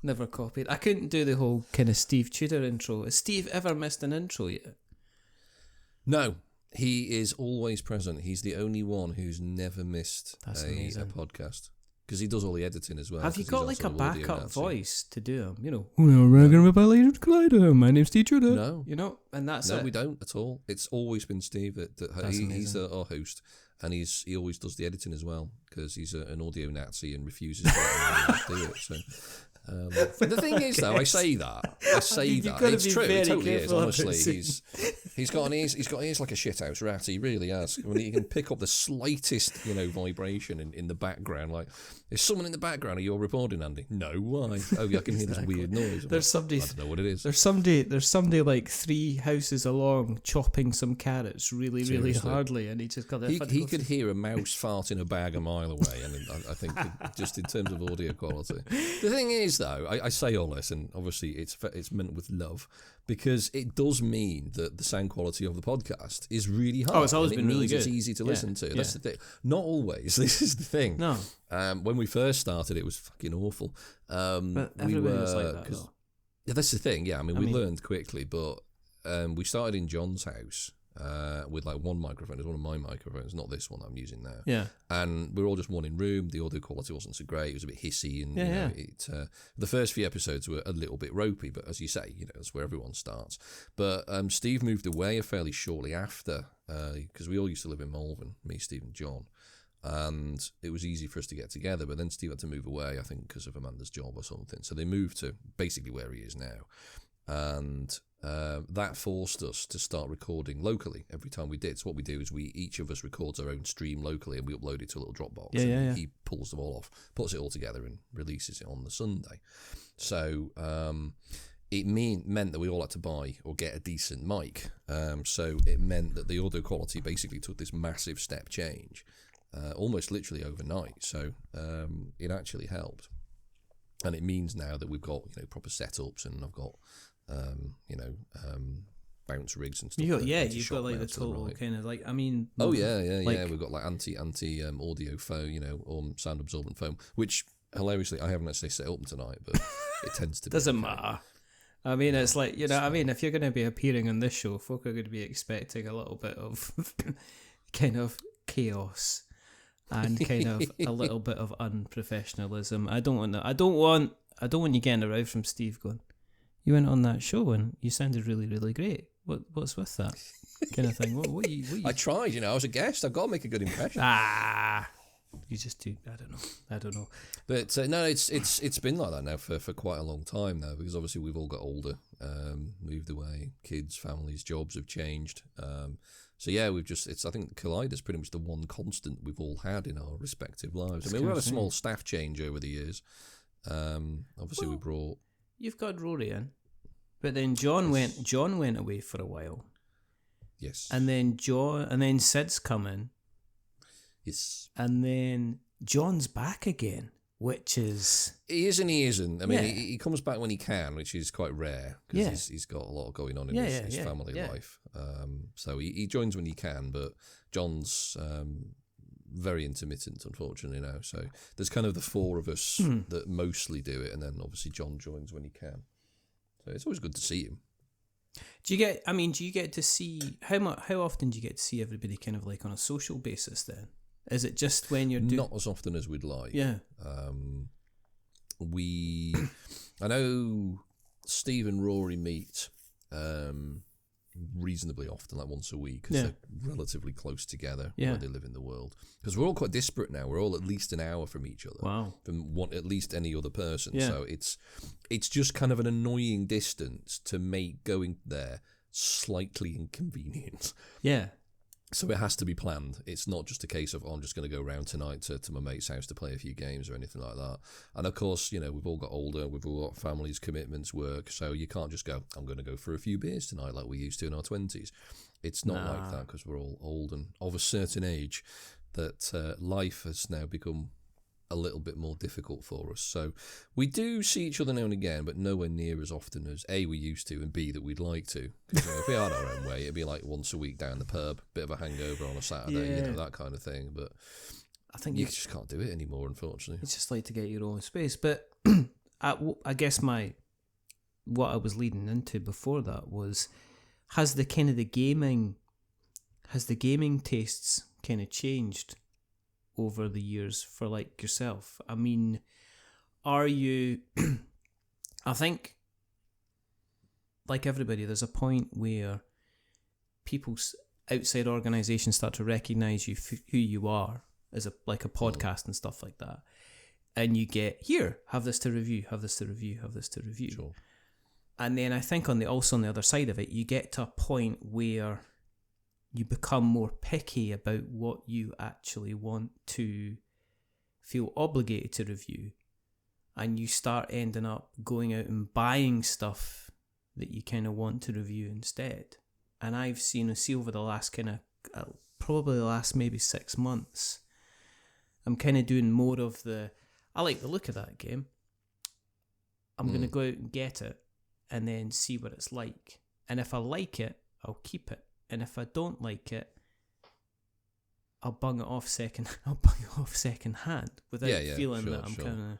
Never copied. I couldn't do the whole kind of Steve Tudor intro. Has Steve ever missed an intro yet? No, he is always present. He's the only one who's never missed a podcast. Because he does all the editing as well. Have you got like a backup voice to do them? No. Collider. My name's Steve Tudor. No. And that's we don't at all. It's always been Steve he's our host. And he always does the editing as well, because he's an audio Nazi and refuses to do it. So, the thing is, though, I say that it's true. It totally is. Honestly, he's got ears like a shithouse rat. He really has. When he can pick up the slightest, vibration in the background, like is someone in the background? Are you recording, Andy? No, why? Oh, yeah, I can hear this weird noise. There's somebody. I don't know what it is. There's somebody like 3 houses along chopping some carrots really hardly, and he just got that. He could hear a mouse fart in a bag a mile away, and I think just in terms of audio quality. The thing is, though, I say all this, and obviously it's meant with love, because it does mean that the sound quality of the podcast is really high. Oh, it's always been really good. It's easy to listen to. That's the thing. Not always. This is the thing. No. When we first started, it was fucking awful. But everybody was like that, though. Yeah, that's the thing. Yeah, we learned quickly, but we started in John's house. With like one microphone. It's one of my microphones, not this one I'm using now. Yeah. And we were all just one in room. The audio quality wasn't so great. It was a bit hissy, and the first few episodes were a little bit ropey. But as you say, that's where everyone starts. But Steve moved away fairly shortly after, because we all used to live in Malvern, me, Steve, and John. And it was easy for us to get together. But then Steve had to move away, I think, because of Amanda's job or something. So they moved to basically where he is now. And that forced us to start recording locally every time we did. So what we do is each of us records our own stream locally, and we upload it to a little Dropbox. He pulls them all off, puts it all together, and releases it on the Sunday. So it meant that we all had to buy or get a decent mic. So it meant that the audio quality basically took this massive step change, almost literally overnight. So it actually helped. And it means now that we've got proper setups, and I've got bounce rigs and stuff. You've got like the total kind of like, we've got like anti audio foam, or sound absorbent foam, which hilariously I haven't actually set up tonight, but it tends to. Doesn't matter. I mean, it's like, if you're going to be appearing on this show, folk are going to be expecting a little bit of kind of chaos and kind of a little bit of unprofessionalism. I don't want you getting a row from Steve going, you went on that show and you sounded really, really great. What's with that kind of thing? What you? I tried, I was a guest. I've got to make a good impression. You just do. I don't know. But no, it's been like that now for quite a long time now, because obviously we've all got older, moved away, kids, families, jobs have changed. So yeah, I think Collider's pretty much the one constant we've all had in our respective lives. We've had a small staff change over the years. Obviously we brought. You've got Rory in, but then John went away for a while. Yes. And then Sid's coming. Yes. And then John's back again, which is... He is and he isn't. I mean, he comes back when he can, which is quite rare, because he's got a lot going on in his family life. So he joins when he can, but John's very intermittent, unfortunately, now. So there's kind of the 4 of us that mostly do it, and then obviously John joins when he can. So it's always good to see him. Do you get to see... How often do you get to see everybody kind of like on a social basis then? Is it just when you're doing... Not as often as we'd like. Yeah. I know Steve and Rory meet reasonably often, like once a week, because they're relatively close together where they live in the world. Because we're all quite disparate now. We're all at least an hour from each other. Wow. From at least any other person. Yeah. So it's just kind of an annoying distance to make going there slightly inconvenient. Yeah. So it has to be planned. It's not just a case of, I'm just going to go round tonight to my mate's house to play a few games or anything like that. And of course, we've all got older, we've all got families, commitments, work, so you can't just go, I'm going to go for a few beers tonight like we used to in our 20s. It's not like that, because we're all old and of a certain age that life has now become a little bit more difficult for us. So we do see each other now and again, but nowhere near as often as A, we used to, and B, that we'd like to. Because if we had our own way, it'd be like once a week down the pub, bit of a hangover on a Saturday, that kind of thing. But I think you just can't do it anymore, unfortunately. It's just like to get your own space. But I guess what I was leading into before that was, has the gaming tastes kind of changed over the years for like yourself? I mean, are you I think, like everybody, there's a point where people's outside organisations start to recognise you who you are as a podcast and stuff like that, and you get, here, have this to review, have this to review, have this to review. Sure. And then I think on the other side of it, you get to a point where you become more picky about what you actually want to feel obligated to review, and you start ending up going out and buying stuff that you kind of want to review instead. And I've seen over the last probably the last maybe 6 months, I'm kind of doing more of I like the look of that game, I'm going to go out and get it and then see what it's like. And if I like it, I'll keep it. And if I don't like it, I'll bung it off second hand without feeling that I'm kind of.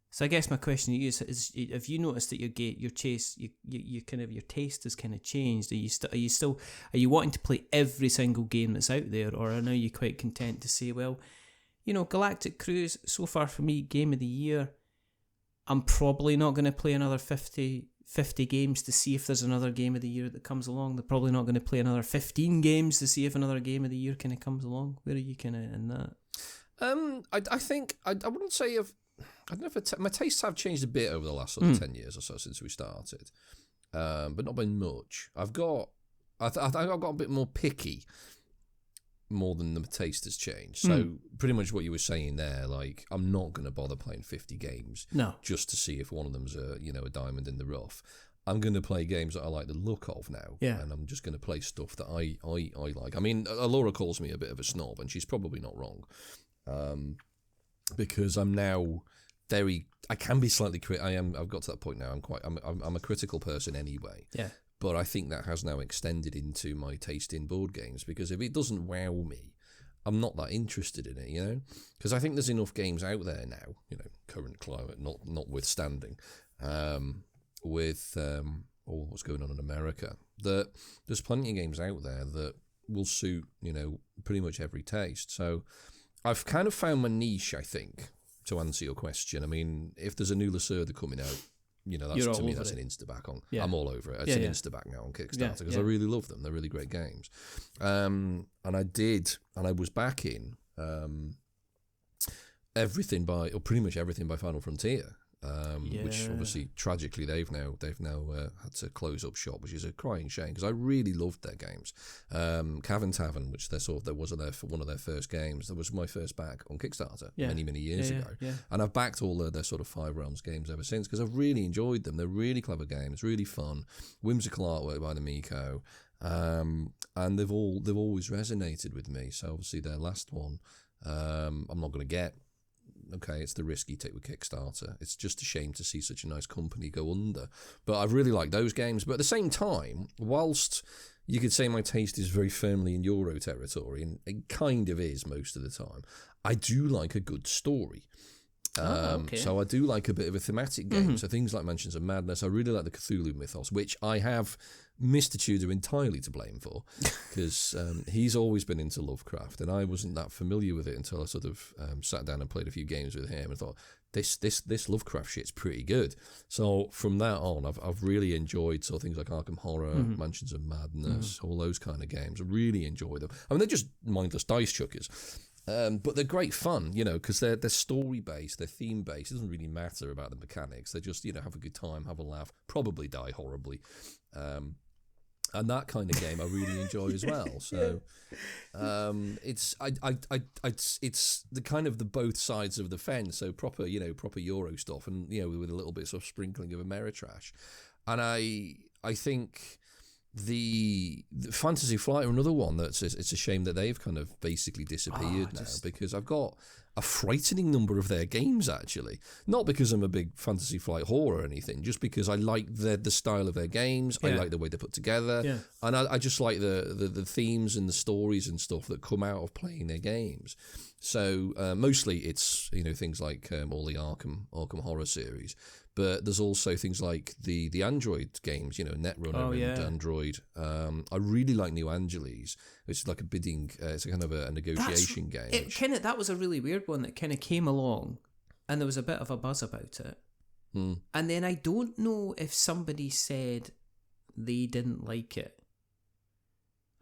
So I guess my question to you is have you noticed that your taste, you kind of, your taste has kind of changed? Are you wanting to play every single game that's out there, or are now you quite content to say, well, Galactic Cruise, so far for me, game of the year. I'm probably not going to play another 50 games to see if there's another game of the year that comes along. They're probably not going to play another 15 games to see if another game of the year kind of comes along. Where are you kind of in that? I think, I wouldn't say I don't know if my tastes have changed a bit over the last sort of 10 years or so since we started, but not by much. I think I've got a bit more picky, more than the taste has changed. So pretty much what you were saying there, like, I'm not going to bother playing 50 games just to see if one of them's a diamond in the rough. I'm going to play games that I like the look of now, and I'm just going to play stuff that I like. I mean, Laura calls me a bit of a snob, and she's probably not wrong, because I'm now I can be slightly I've got to that point now. I'm a critical person anyway. Yeah. But I think that has now extended into my taste in board games, because if it doesn't wow me, I'm not that interested in it, Because I think there's enough games out there now, current climate notwithstanding, with what's going on in America, that there's plenty of games out there that will suit, pretty much every taste. So I've kind of found my niche, I think, to answer your question. I mean, if there's a new Lacerda coming out, that's, to me, that's an insta-back on. Yeah. I'm all over it. It's an insta-back now on Kickstarter, because I really love them. They're really great games. And I was backing pretty much everything by Final Frontier, which obviously tragically they've now had to close up shop, which is a crying shame, because I really loved their games. Cavern Tavern, which was one of their first games, that was my first back on Kickstarter many years ago, and I've backed all their sort of Five Realms games ever since, because I've really enjoyed them. They're really clever games, really fun, whimsical artwork by the Miko, and they've always resonated with me. So obviously their last one, I'm not going to get. Okay, it's the risk you take with Kickstarter. It's just a shame to see such a nice company go under. But I've really liked those games. But at the same time, whilst you could say my taste is very firmly in Euro territory, and it kind of is most of the time, I do like a good story. Okay. So I do like a bit of a thematic game. So things like Mansions of Madness. I really like the Cthulhu mythos, which I have Mr. Tudor entirely to blame for, because he's always been into Lovecraft, and I wasn't that familiar with it until I sort of sat down and played a few games with him and thought, this Lovecraft shit's pretty good. So from that on, I've really enjoyed things like Arkham Horror, Mansions of Madness, all those kind of games. I really enjoy them. I mean, they're just mindless dice chuckers. But they're great fun, because they're story-based, they're theme-based. It doesn't really matter about the mechanics. They just, have a good time, have a laugh, probably die horribly. And that kind of game I really enjoy as well. So it's the kind of the both sides of the fence. So proper Euro stuff, and with a little bit of sprinkling of Ameritrash. And I think the Fantasy Flight are another one it's a shame that they've kind of basically disappeared now, because I've got a frightening number of their games, actually. Not because I'm a big Fantasy Flight whore or anything, just because I like the style of their games. I like the way they're put together, and I just like the themes and the stories and stuff that come out of playing their games. So mostly it's things like all the Arkham Horror series, but there's also things like the Android games, Netrunner and Android. I really like New Angeles, which is like a bidding, it's a kind of a negotiation game. That was a really weird one that kind of came along, and there was a bit of a buzz about it. And then I don't know if somebody said they didn't like it.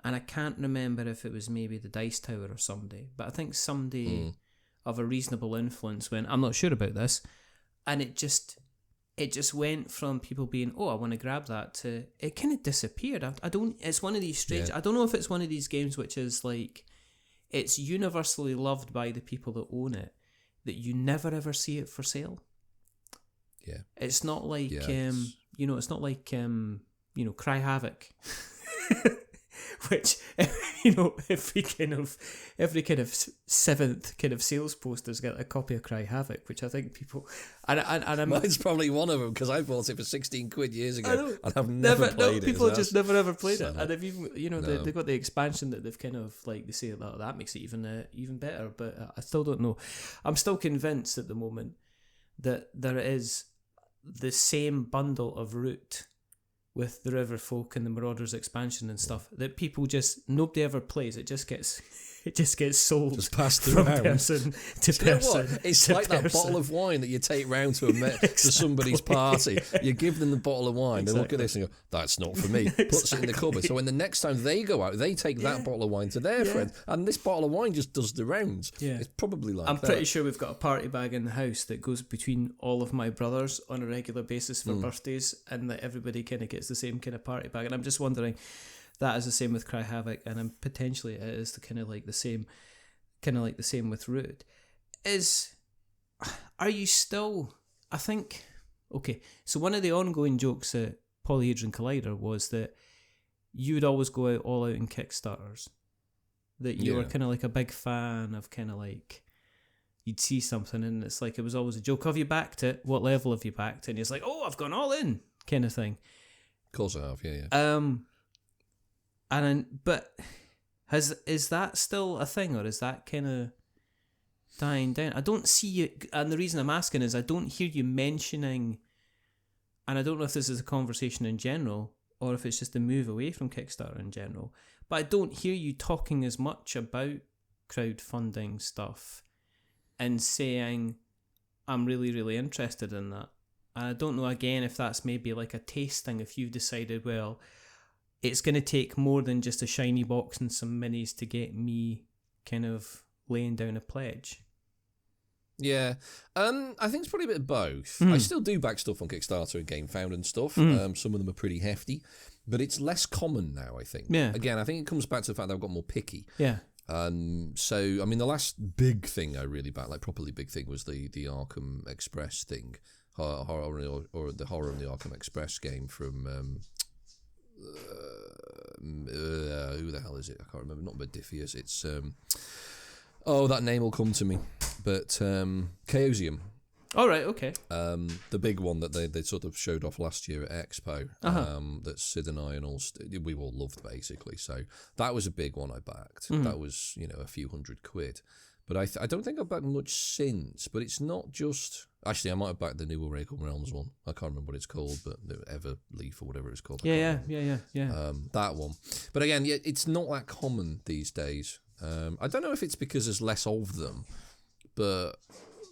And I can't remember if it was maybe the Dice Tower or somebody, but I think somebody of a reasonable influence went, I'm not sure about this. And it just went from people being, I want to grab that, to it kind of disappeared. It's one of these strange, I don't know if it's one of these games which is like, it's universally loved by the people that own it, that you never ever see it for sale. Yeah. It's not like, it's not like, Cry Havoc. Which, every kind of seventh kind of sales poster's got a copy of Cry Havoc, which I think people, and mine's probably one of them, because I bought it for £16 years ago, and I've never played it. People just never ever played it, and they've even, they've got the expansion that they've kind of like, they say that makes it even better, but I still don't know. I'm still convinced at the moment that there is the same bundle of root with the Riverfolk and the Marauders expansion and stuff that people nobody ever plays. It just gets sold, just passed from around. person to person. It's like that bottle of wine that you take round to to somebody's party. You give them the bottle of wine. They look at this and go, "That's not for me." Puts it in the cupboard. So when the next time they go out, they take that bottle of wine to their friends, and this bottle of wine just does the rounds. Yeah. It's probably like I'm pretty sure we've got a party bag in the house that goes between all of my brothers on a regular basis for birthdays, and that everybody kind of gets the same kind of party bag. And I'm just wondering, that is the same with Cry Havoc, and potentially it is the kind of like the same with Root. Are you still? I think. Okay, so one of the ongoing jokes at Polyhedron Collider was that you would always go out all out in Kickstarters. That you were kind of like a big fan of kind of like, you'd see something and it's like, it was always a joke. Have you backed it? What level have you backed it? And it's like, I've gone all in, kind of thing. Of course I have, yeah. But is that still a thing, or is that kind of dying down? I don't see you, and the reason I'm asking is I don't hear you mentioning, and I don't know if this is a conversation in general or if it's just a move away from Kickstarter in general, but I don't hear you talking as much about crowdfunding stuff and saying, I'm really, really interested in that. And I don't know, again, if that's maybe like a taste thing, if you've decided, well, it's going to take more than just a shiny box and some minis to get me kind of laying down a pledge. Yeah, I think it's probably a bit of both. I still do back stuff on Kickstarter and GameFound and stuff. Some of them are pretty hefty, but it's less common now, I think. Yeah. Again, I think it comes back to the fact that I've got more picky. Yeah. So, I mean, the last big thing I really backed, like properly big thing, was the Arkham Express thing. Horror or the Horror of the Arkham Express game from who the hell is it? I can't remember. Not Modiphius. It's that name will come to me. But Chaosium. All right. Okay. The big one that they sort of showed off last year at Expo. That Sid and I and we all loved, basically. So that was a big one I backed. That was a few £100. But I don't think I've backed much since. But it's not just... Actually, I might have backed the new Airecon Realms one. I can't remember what it's called, but the Everleaf or whatever it's called. Yeah. That one. But again, it's not that common these days. I don't know if it's because there's less of them, but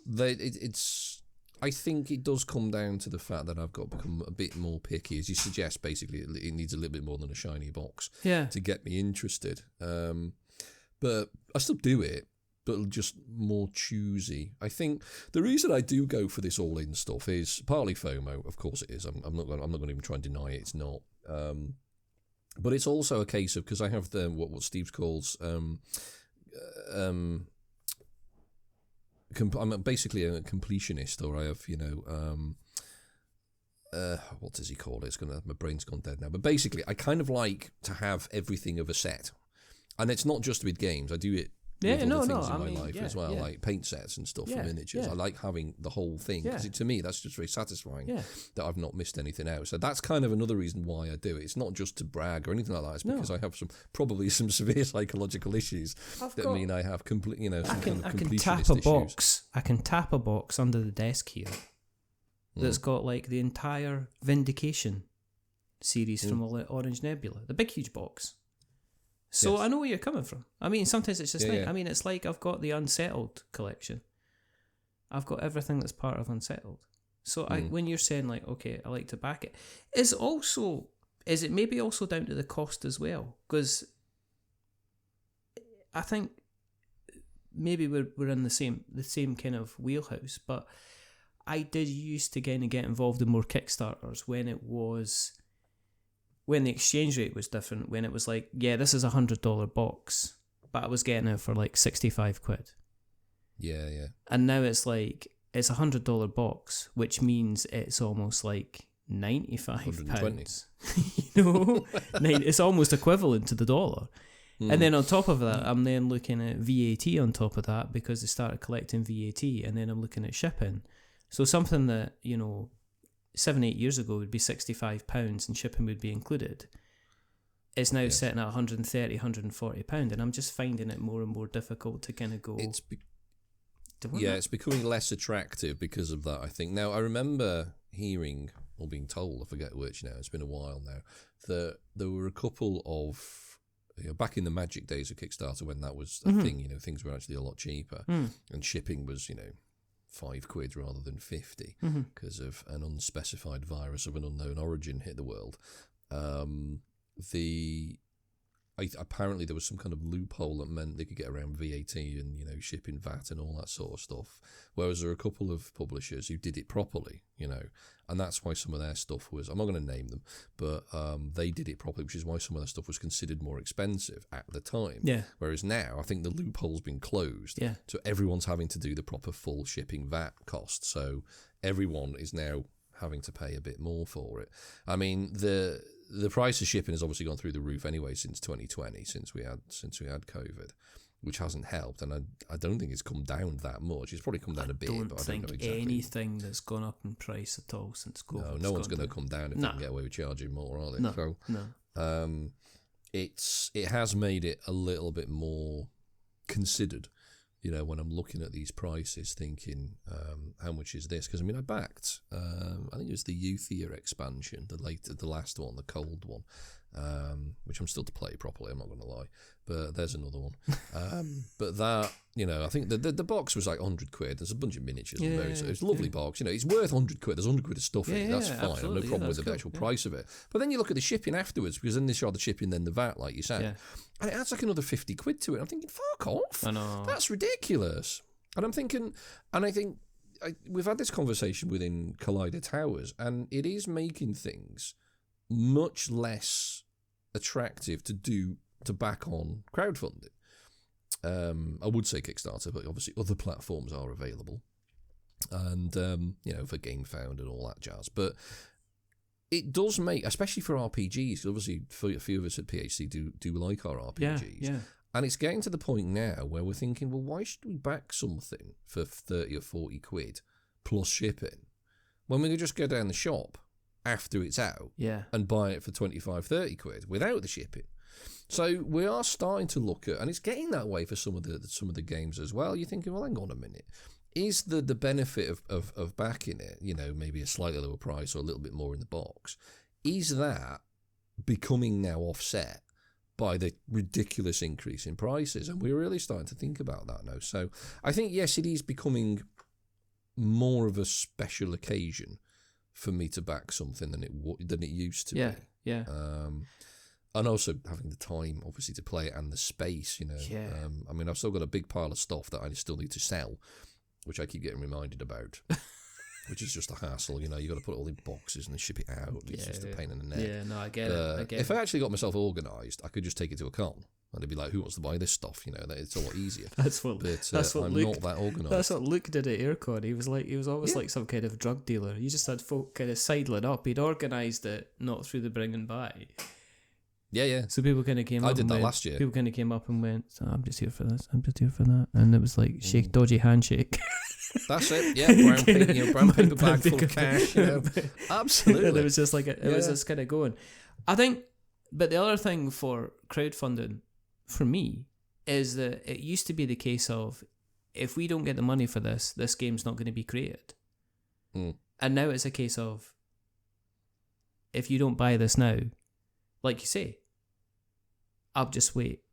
it's... I think it does come down to the fact that I've got to become a bit more picky. As you suggest, basically, it needs a little bit more than a shiny box to get me interested. But I still do it, but just more choosy. I think the reason I do go for this all-in stuff is partly FOMO. Of course it is. I'm not going to even try and deny it. It's not. But it's also a case of, because I have what Steve calls... I'm basically a completionist, or I have, what does he call it? My brain's gone dead now. But basically, I kind of like to have everything of a set. And it's not just with games. I do it with other things in my life as well, like paint sets and stuff for miniatures. I like having the whole thing, because to me, that's just very satisfying that I've not missed anything out. So that's kind of another reason why I do it. It's not just to brag or anything like that. It's because I have probably some severe psychological issues mean I have complete, some kind of completionist issues. I can tap a box under the desk here that's got like the entire Vindication series from Orange Nebula, the big huge box. So I know where you're coming from. I mean, sometimes it's just I mean, it's like I've got the Unsettled collection. I've got everything that's part of Unsettled. So when you're saying like, okay, I like to back it, is it maybe also down to the cost as well? Because I think maybe we're in the same kind of wheelhouse. But I did used to kind of get involved in more Kickstarters when the exchange rate was different, when it was like, this is $100 box, but I was getting it for like 65 quid. Yeah. And now it's like, it's $100 box, which means it's almost like £95. It's almost equivalent to the dollar. And then on top of that, I'm then looking at VAT on top of that, because they started collecting VAT, and then I'm looking at shipping. So something that, 7-8 years ago would be £65 and shipping would be included. It's now sitting at £130, £140, and I'm just finding it more and more difficult to kind of go... It's becoming less attractive because of that, I think. Now, I remember hearing, or being told, I forget which now, it's been a while now, that there were a couple of... back in the magic days of Kickstarter, when that was a thing, things were actually a lot cheaper, and shipping was, £5 rather than 50 because of an unspecified virus of an unknown origin hit the world. Apparently there was some kind of loophole that meant they could get around VAT and shipping VAT and all that sort of stuff. Whereas there are a couple of publishers who did it properly, and that's why some of their stuff was, I'm not going to name them, but they did it properly, which is why some of their stuff was considered more expensive at the time. Yeah. Whereas now, I think the loophole's been closed. Yeah. So everyone's having to do the proper full shipping VAT cost. So everyone is now having to pay a bit more for it. I mean, the price of shipping has obviously gone through the roof anyway since 2020, since we had COVID, which hasn't helped, and I don't think it's come down that much. It's probably come down a bit, but I don't know exactly. I don't think anything that's gone up in price at all since COVID. No one's going to come down if they can get away with charging more, are they? No. It has made it a little bit more considered. When I'm looking at these prices, thinking, how much is this? Because I backed, I think it was the Youth Year expansion, the last one, the cold one, which I'm still to play properly. I'm not going to lie, but there's another one. But that, I think the box was like £100. There's a bunch of miniatures. It's a lovely box. It's worth £100. There's £100 of stuff in it. That's fine. I've no problem with the actual price of it. But then you look at the shipping afterwards, because then they show the shipping, then the VAT, like you said. And it adds like another £50 to it. I'm thinking, fuck off. I know. That's ridiculous. And I'm thinking, and I think we've had this conversation within Collider Towers, and it is making things much less attractive to back on crowdfunding. I would say Kickstarter, but obviously other platforms are available, and for GameFound and all that jazz. But it does make, especially for RPGs, obviously a few of us at PHC do like our RPGs. Yeah. And it's getting to the point now where we're thinking, well, why should we back something for 30 or 40 quid plus shipping when we could just go down the shop after it's out and buy it for 25, 30 quid without the shipping? So we are starting to look at, and it's getting that way for some of the games as well. You're thinking, well, hang on a minute. Is the benefit of backing it, maybe a slightly lower price or a little bit more in the box, is that becoming now offset by the ridiculous increase in prices? And we're really starting to think about that now. So I think, yes, it is becoming more of a special occasion for me to back something than it used to be. Yeah. And also having the time, obviously, to play it and the space, Yeah. I mean, I've still got a big pile of stuff that I still need to sell, which I keep getting reminded about, which is just a hassle. You got to put it all in boxes and then ship it out. It's just a pain in the neck. Yeah, no, I get it. If I actually got myself organised, I could just take it to a con. And they'd be like, who wants to buy this stuff? It's a lot easier. That's what I'm Luke, not that organised. That's what Luke did at Airecon. He was always like some kind of drug dealer. You just had folk kind of sidling up. He'd organised it, not through the bring and buy. Yeah. So people kind of came up. I did that last year. People kind of came up and went, so I'm just here for this, I'm just here for that. And it was like dodgy handshake. That's it. Yeah, brown paper bag full of cash. Absolutely. And it was just like, it was just kind of going. I think, but the other thing for crowdfunding, for me, is that it used to be the case of, if we don't get the money for this game's not going to be created. And now it's a case of, if you don't buy this now, like you say, I'll just wait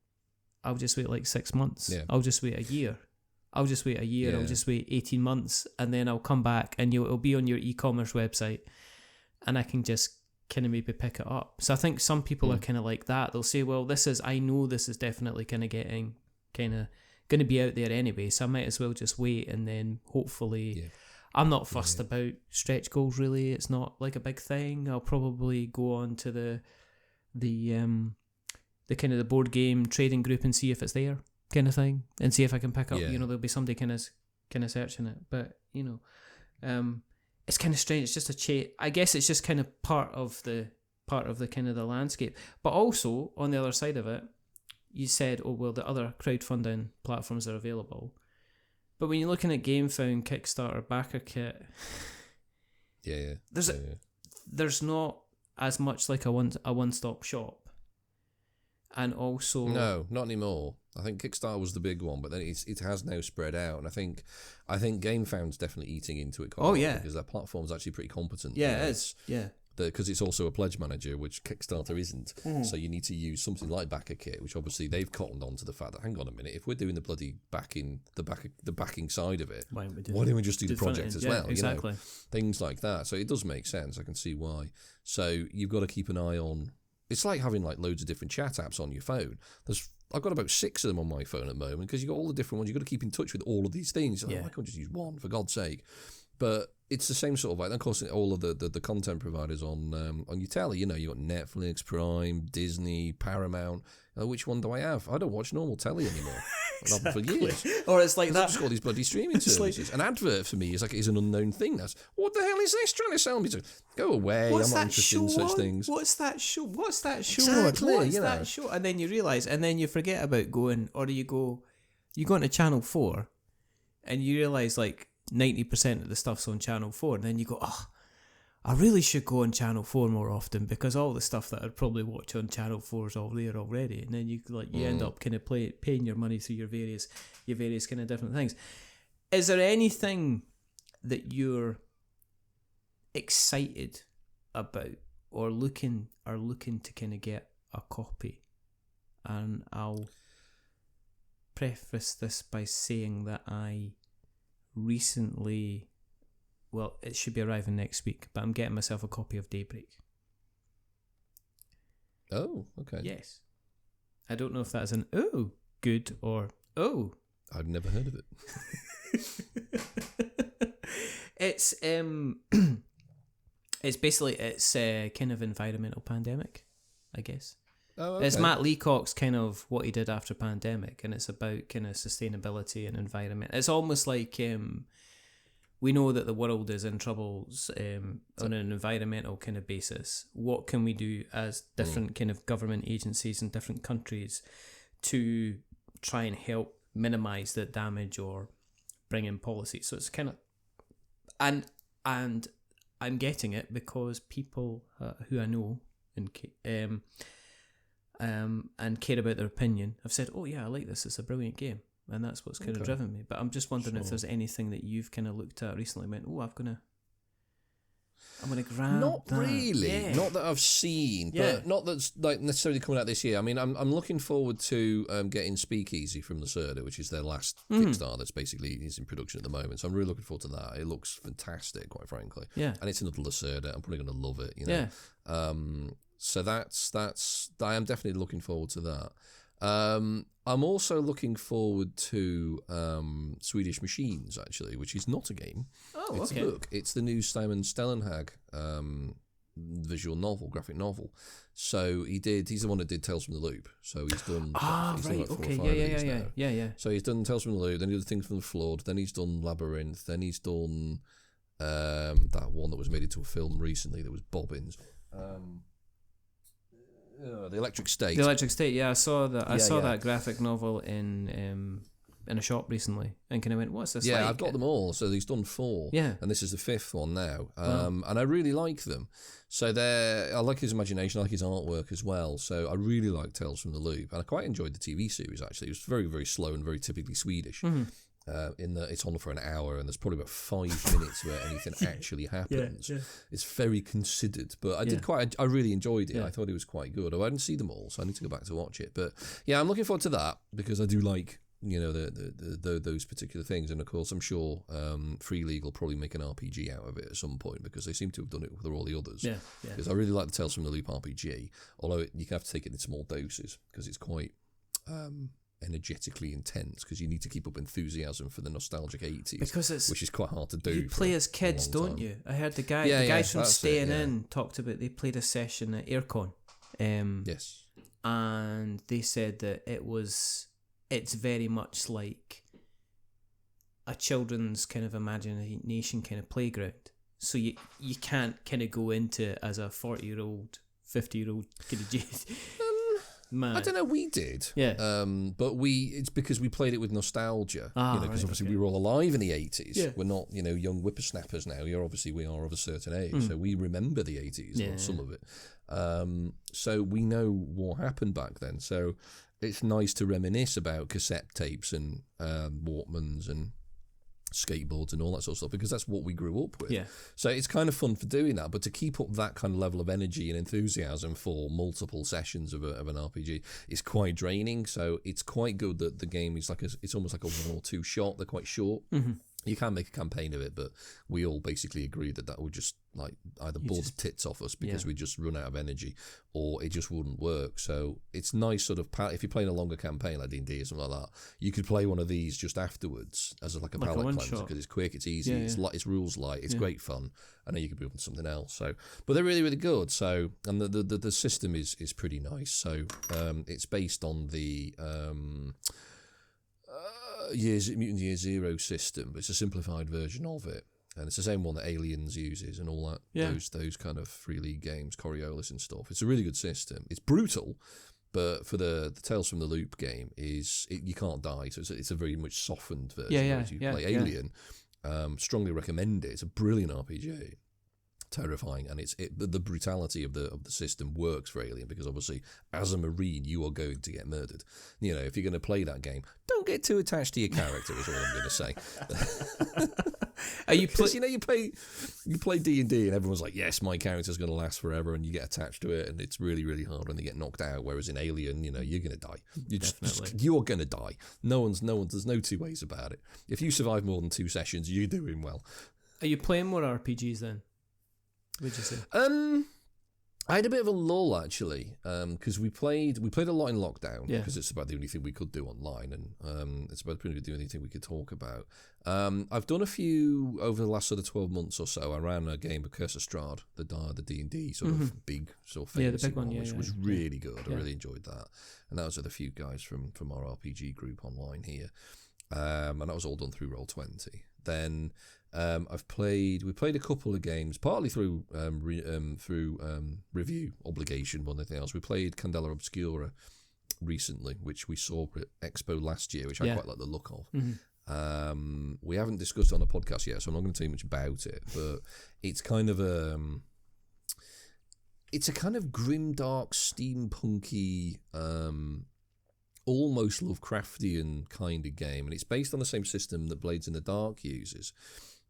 like 6 months. Yeah. I'll just wait a year. I'll just wait a year. Yeah. I'll just wait 18 months, and then I'll come back and it'll be on your e-commerce website, and I can just kind of maybe pick it up. So I think some people are kind of like that. They'll say, well, I know this is definitely going to be out there anyway, so I might as well just wait, and then hopefully I'm not fussed about stretch goals, really. It's not like a big thing. I'll probably go on to the kind of the board game trading group and see if it's there, kind of thing, and see if I can pick up. There'll be somebody kind of searching it, but it's kind of strange. It's just I guess it's just kind of part of the kind of the landscape. But also on the other side of it, you said, oh well, the other crowdfunding platforms are available, but when you're looking at GameFound, Kickstarter, BackerKit, there's not as much like a one-stop shop. And also, no, not anymore. I think Kickstarter was the big one, but then it has now spread out, and I think GameFound's definitely eating into it. Because their platform's actually pretty competent. Yeah, it is. Yeah, because it's also a pledge manager, which Kickstarter isn't. So you need to use something like BackerKit, which obviously they've cottoned on to the fact that, hang on a minute, if we're doing the bloody backing side of it, why don't we just do the project as well? Exactly. Things like that. So it does make sense. I can see why. So you've got to keep an eye on. It's like having like loads of different chat apps on your phone. I've got about 6 of them on my phone at the moment, because you've got all the different ones. You've got to keep in touch with all of these things. Why can't I just use one, for God's sake? But it's the same sort of like, of course, all of the content providers on your telly. You've got Netflix, Prime, Disney, Paramount. Which one do I have? I don't watch normal telly anymore. Not for years. Or it's like that. I've just got these bloody streaming services. An advert for me is an unknown thing. That's, what the hell is this trying to sell me to? Go away. I'm not interested in such things. What's that show? Exactly, What's that show? And then you realise, and then you forget about going, or you go into Channel 4, and you realise like 90% of the stuff's on Channel 4, and then you go, I really should go on Channel 4 more often, because all the stuff that I'd probably watch on Channel 4 is all there already. And then you end up kind of paying your money through your various kind of different things. Is there anything that you're excited about or looking to kind of get a copy? And I'll preface this by saying that I recently, well, it should be arriving next week, but I'm getting myself a copy of Daybreak. Oh, okay. Yes. I don't know if that's an good or I've never heard of it. It's it's basically kind of environmental pandemic, I guess. Oh, okay. It's Matt Leacock's kind of what he did after pandemic, and it's about kind of sustainability and environment. It's almost like we know that the world is in troubles on an environmental kind of basis. What can we do as different kind of government agencies in different countries to try and help minimise the damage or bring in policy? So it's kind of, and I'm getting it because people who I know and care about their opinion have said, oh yeah, I like this, it's a brilliant game, and that's what's kind of driven me. But I'm just wondering if there's anything that you've kind of looked at recently and went, oh, I'm gonna grab Not that. really. Not that I've seen, but not that's like necessarily coming out this year. I mean, I'm looking forward to getting Speakeasy from Lacerda, which is their last Kickstarter that's basically is in production at the moment. So I'm really looking forward to that. It looks fantastic, quite frankly. Yeah. And it's another Lacerda. I'm probably going to love it. You know. Yeah. So that's I am definitely looking forward to that. I'm also looking forward to Swedish Machines, actually, which is not a game. Oh, it's a book. It's the new Simon Stellenhag visual novel, graphic novel. So he's the one that did Tales from the Loop. So he's done. He's done like 4 or 5 of these now. Yeah. So he's done Tales from the Loop. Then he did Things from the Flood. Then he's done Labyrinth. Then he's done that one that was made into a film recently that was Bobbins. The Electric State. The Electric State, yeah, I saw that. I saw that graphic novel in a shop recently, and kind of went, "What's this?" Yeah, like? I've got them all. So he's done 4, and this is the 5th one now. And I really like them. So I like his imagination, I like his artwork as well. So I really like Tales from the Loop, and I quite enjoyed the TV series. Actually, it was very, very slow and very typically Swedish. In that it's on for an hour and there's probably about 5 minutes where anything actually happens. It's very considered, but I really enjoyed it. I thought it was quite good. I didn't see them all, so I need to go back to watch it. But yeah, I'm looking forward to that because I do like those particular things, and of course I'm sure Free League will probably make an RPG out of it at some point because they seem to have done it with all the others. Because I really like the Tales from the Loop RPG, although you have to take it in small doses because it's quite energetically intense because you need to keep up enthusiasm for the nostalgic 80s, which is quite hard to do. You play as kids, don't you? I heard the guys from Staying In talked about they played a session at Airecon. Yes. And they said that it's very much like a children's kind of imagination kind of playground. So you can't kind of go into it as a 40-year-old, 50-year-old kind of man. I don't know, we did. Yeah. But it's because we played it with nostalgia. Because obviously we were all alive in the 80s. Yeah. We're not, young whippersnappers now. We are of a certain age. So we remember the 80s, or some of it. So we know what happened back then. So it's nice to reminisce about cassette tapes and Walkmans and skateboards and all that sort of stuff because that's what we grew up with. Yeah. So it's kind of fun for doing that, but to keep up that kind of level of energy and enthusiasm for multiple sessions of an RPG is quite draining. So it's quite good that the game is it's almost like a 1 or 2 shot. They're quite short. Mm-hmm. You can make a campaign of it, but we all basically agreed that would just either bore the tits off us because we just run out of energy, or it just wouldn't work. So it's nice sort of if you're playing a longer campaign like D&D or something like that, you could play one of these just afterwards as a palate cleanser because it's quick, it's easy, it's rules light, it's great fun, and then you could move on to something else. So, but they're really, really good. So, and the system is pretty nice. So, it's based on the Mutant Year Zero system, but it's a simplified version of it, and it's the same one that Aliens uses and all that. Those kind of Free League games, Coriolis and stuff. It's a really good system. It's brutal, but for the Tales from the Loop game you can't die, so it's a very much softened version. Whereas you play Alien, strongly recommend it. It's a brilliant RPG. Terrifying, and the brutality of the system works for Alien because obviously as a Marine you are going to get murdered. If you're going to play that game, don't get too attached to your character is all I'm going to say. You play D&D and everyone's like, yes, my character's going to last forever, and you get attached to it, and it's really, really hard when they get knocked out. Whereas in Alien, you're going to die. You're going to die. There's no two ways about it. If you survive more than 2 sessions, you're doing well. Are you playing more RPGs then? Would you say? I had a bit of a lull actually, because we played a lot in lockdown because it's about the only thing we could do online, and it's about the only thing we could talk about. I've done a few over the last sort of 12 months or so. I ran a game of Curse of Strahd, the D&D sort of big sort of famous one, which was really good. I really enjoyed that, and that was with a few guys from our RPG group online here, and that was all done through Roll20. Then we played a couple of games, partly through review obligation more than anything else. We played Candela Obscura recently, which we saw at Expo last year, which I quite like the look of. Mm-hmm. We haven't discussed it on the podcast yet, so I'm not going to tell you much about it, but it's kind of it's a kind of grimdark, steampunky, almost Lovecraftian kind of game, and it's based on the same system that Blades in the Dark uses.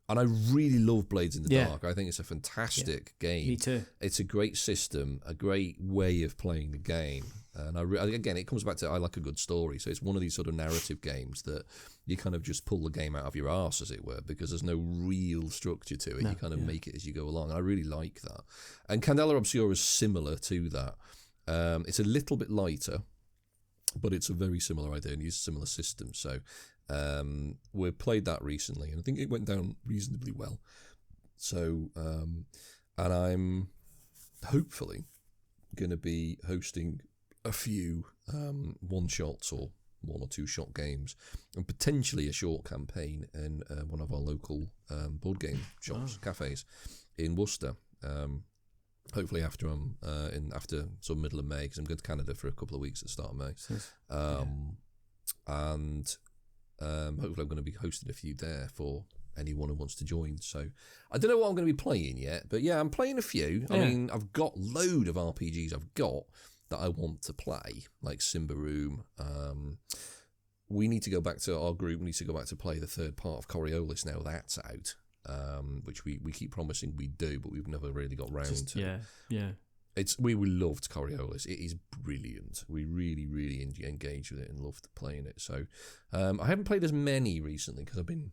And I really love Blades in the Dark. I think it's a fantastic game. Me too. It's a great system, a great way of playing the game. And again, it comes back to I like a good story. So it's one of these sort of narrative games that you kind of just pull the game out of your arse, as it were, because there's no real structure to it. You kind of make it as you go along. And I really like that. And Candela Obscura is similar to that. It's a little bit lighter, but it's a very similar idea and uses a similar system. So we played that recently, and I think it went down reasonably well. So, and I'm hopefully going to be hosting a few one-shots or 1 or 2 shot games, and potentially a short campaign in one of our local board game shops, cafes in Worcester. Hopefully after after sort of middle of May, because I'm going to Canada for a couple of weeks at the start of May. And hopefully I'm going to be hosting a few there for anyone who wants to join. So I don't know what I'm going to be playing yet, but yeah, I'm playing a few. I mean, I've got load of RPGs that I want to play, like Simba Room. We need to go back to our group. We need to go back to play the third part of Coriolis now that's out, which we keep promising we do, but we've never really got round to. We loved Coriolis. It is brilliant. We really, really engaged with it and loved playing it. So I haven't played as many recently because I've been,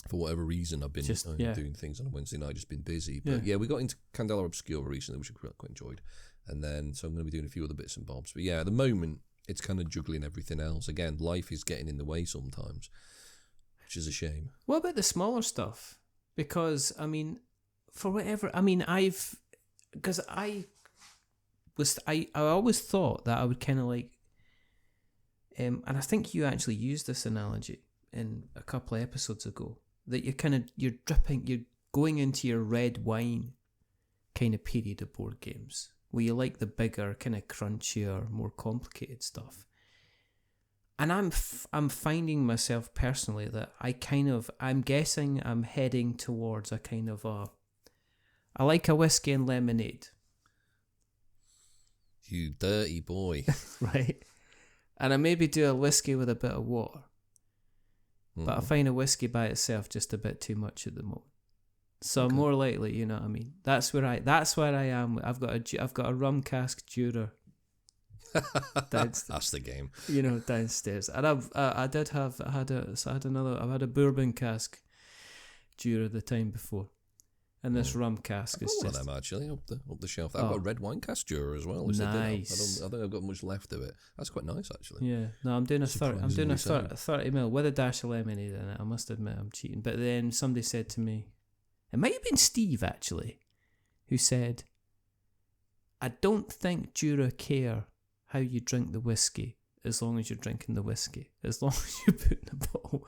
for whatever reason, I've been doing things on a Wednesday night, just been busy. But yeah, we got into Candela Obscura recently, which I quite enjoyed. And then, so I'm going to be doing a few other bits and bobs. But yeah, at the moment, it's kind of juggling everything else. Again, life is getting in the way sometimes, which is a shame. What about the smaller stuff? Because, I mean, for whatever, I mean, I always thought that I would kind of like, and I think you actually used this analogy in a couple of episodes ago, that you're going into your red wine kind of period of board games, where you like the bigger, kind of crunchier, more complicated stuff. And I'm finding myself personally that I'm guessing I'm heading towards a kind of I like a whiskey and lemonade. You dirty boy. Right? And I maybe do a whiskey with a bit of water. But I find a whiskey by itself just a bit too much at the moment. So I'm more likely, you know what I mean? That's where I am. I've got a rum cask Jura downstairs. That's the game. You know, downstairs. And I had a bourbon cask Jura the time before. And this rum cask is just... one of them, actually, up the shelf. I've got a red wine cask Jura as well. Nice. I don't think I've got much left of it. That's quite nice, actually. Yeah. No, I'm doing a 30 mil with a dash of lemonade in it. I must admit I'm cheating. But then somebody said to me, it might have been Steve, actually, who said, I don't think Jura care how you drink the whiskey as long as you're drinking the whiskey. As long as you put in the bottle,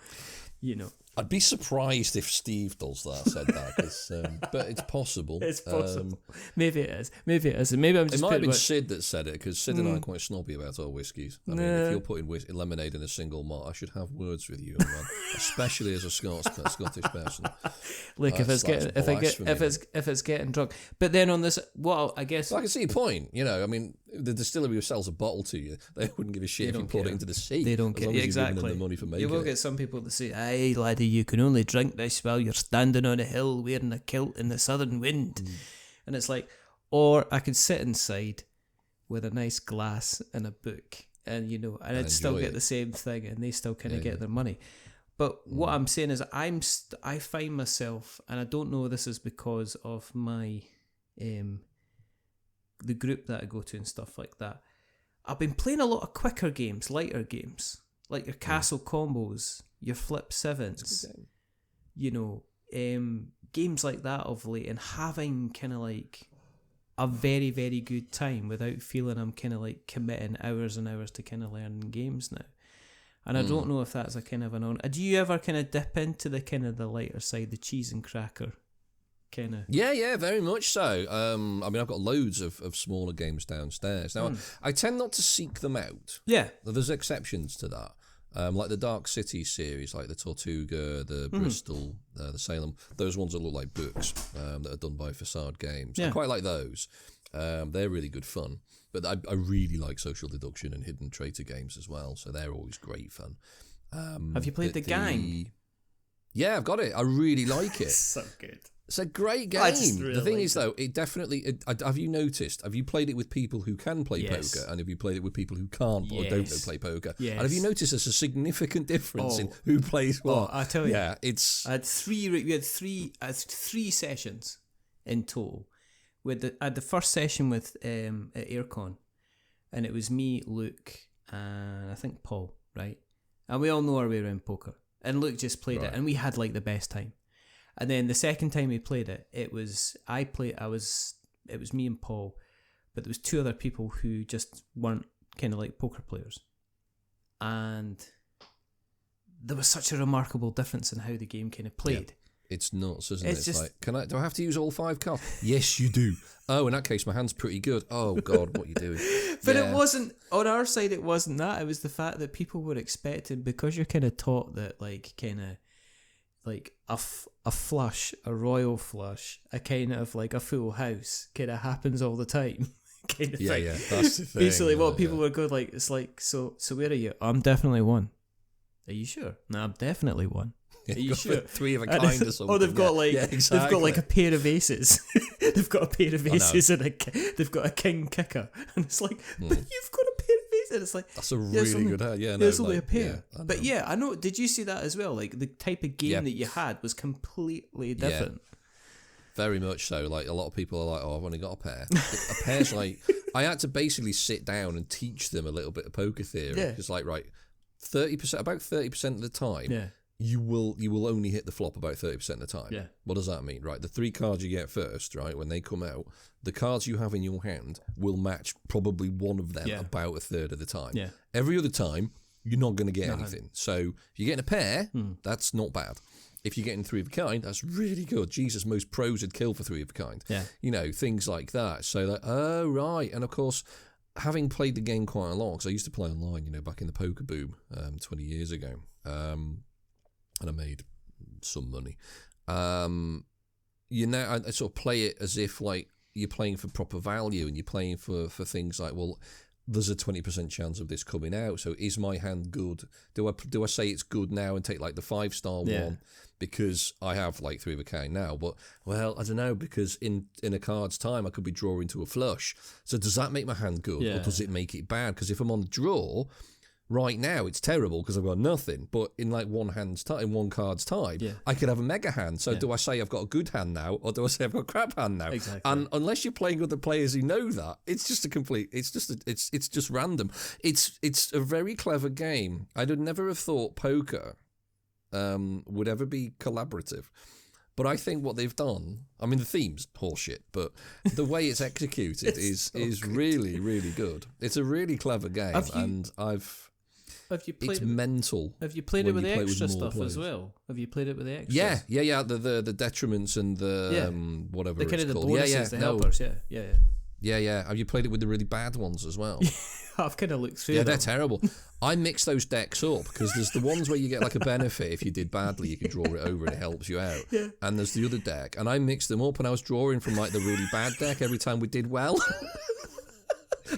you know. I'd be surprised if Steve said that, but it's possible. It's possible. Maybe it is. And maybe I'm just... It might have been Sid that said it, because Sid and I are quite snobby about our whiskies. I mean, if you're putting lemonade in a single malt, I should have words with you, man. Especially as a Scottish person. Look, if it's getting drunk. But then on this, I guess... Well, I can see your point. You know, I mean, the distillery sells a bottle to you. They wouldn't give a shit if you put it into the sea. They don't care. Exactly. The money for making you will get some people that say, "Aye, laddie, you can only drink this while you're standing on a hill wearing a kilt in the southern wind." And it's like, or I could sit inside with a nice glass and a book, and you know, and I'd still get the same thing, and they still kind of get their money. But what I'm saying is, I find myself, and I don't know, this is because of my the group that I go to and stuff like that. I've been playing a lot of quicker games, lighter games, like your Castle Combos, your Flip Sevens, you know, games like that of late, and having kind of like a very, very good time without feeling I'm kind of like committing hours and hours to kind of learning games now. And I don't know if that's a kind of do you ever kind of dip into the kind of the lighter side, the cheese and cracker kind of? Yeah, very much so. I mean, I've got loads of smaller games downstairs. Now, I tend not to seek them out. Yeah. There's exceptions to that. Like the Dark City series, like the Tortuga, the Bristol, the Salem, those ones that look like books that are done by Facade Games. I quite like those. They're really good fun. But I really like Social Deduction and Hidden Traitor games as well, so they're always great fun. Have you played The Gang? Yeah, I've got it. I really like it. So good. It's a great game. The thing is, though, it definitely... have you noticed? Have you played it with people who can play poker? And have you played it with people who can't or don't know play poker? Yes. And have you noticed there's a significant difference in who plays what? I tell you. Yeah, it's... We had three sessions in total. I had the first session with at Airecon, and it was me, Luke, and I think Paul, right? And we all know our way around poker. And Luke just played it, and we had like the best time. And then the second time we played it, it was me and Paul, but there was two other people who just weren't kind of like poker players. And there was such a remarkable difference in how the game kind of played. Yeah. It's nuts, isn't it? It's It's just- like, do I have to use all 5 cards? Yes, you do. Oh, in that case, my hand's pretty good. Oh, God, what are you doing? But Yeah. it wasn't, on our side, it wasn't that. It was the fact that people were expecting, because you're kind of taught that, like, kind of, like, a flush, a royal flush, a kind of, like, a full house kind of happens all the time. Kind of thing. Yeah, that's the thing. Basically, what yeah, people were going, like, it's like, so where are you? I'm definitely one. Are you sure? No, I'm definitely one. Are you sure? 3 of a And kind or something. they've got exactly. they've got like a pair of aces. They've got a pair of aces and they've got a king kicker, and it's like, but you've got a pair of aces. And it's like, That's a really good hand. Yeah, no, there's only like, a pair. yeah, But yeah, I know. Did you see that as well? Like the type of game that you had was completely different. Very much so. Like a lot of people are like, "Oh, I've only got a pair." A pair's like, I had to basically sit down and teach them a little bit of poker theory. Yeah. It's like, right, about 30% of the time, Yeah. you will only hit the flop about 30% of the time. Yeah. What does that mean? Right, the 3 cards you get first, right, when they come out, the cards you have in your hand will match probably one of them about a third of the time. Yeah. Every other time, you're not going to get anything. So if you're getting a pair, that's not bad. If you're getting 3 of a kind, that's really good. Jesus, most pros would kill for 3 of a kind. Yeah. You know, things like that. So like, oh, right. And of course, having played the game quite a lot, because I used to play online, you know, back in the poker boom 20 years ago. And I made some money. You know, I sort of play it as if like you're playing for proper value, and you're playing for things like, well, there's a 20% chance of this coming out. So is my hand good? Do I say it's good now and take like the 5-star one because I have like 3 of a kind now? But well, I don't know, because in a card's time I could be drawing to a flush. So does that make my hand good, or does it make it bad? Because if I'm on the draw right now, it's terrible because I've got nothing. But in like one card's time, I could have a mega hand. So do I say I've got a good hand now, or do I say I've got a crap hand now? Exactly. And unless you're playing with the players who know that, it's just a complete. It's just random. It's a very clever game. I'd never have thought poker would ever be collaborative. But I think what they've done, I mean, the theme's horseshit, but the way it's executed is really, really good. It's a really clever game, and Have you played it's mental. Have you played it with the when you play extra with more stuff as players. well? Have you played it with the extras? Yeah. The detriments and the whatever the kind it's of the called. bonuses, the helpers. Yeah. Have you played it with the really bad ones as well? I've kind of looked through. Yeah, them. they're terrible. I mix those decks up because there's the ones where you get like a benefit if you did badly, you can draw it over and it helps you out. Yeah. And there's the other deck, and I mixed them up, and I was drawing from like the really bad deck every time we did well.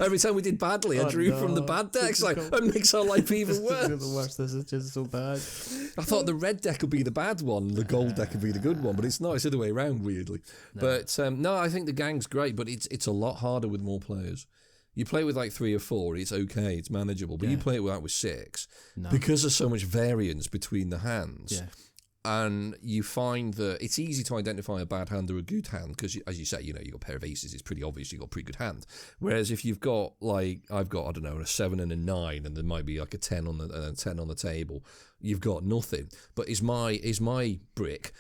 Every time we did badly, I drew from the bad decks. Like, it makes our life even worse. The worst. This is just so bad. I thought the red deck would be the bad one, the gold deck would be the good one, but it's not. It's the other way around, weirdly. No. But no, I think the gang's great, but it's a lot harder with more players. You play with like 3 or 4, it's okay, it's manageable. But you play it with 6 because there's so much variance between the hands. Yeah. And you find that it's easy to identify a bad hand or a good hand because, as you say, you know, you've got a pair of aces, it's pretty obvious you've got a pretty good hand. Whereas if you've got, like, I've got, I don't know, a 7 and a 9, and there might be like a 10 on the table, you've got nothing. But is my brick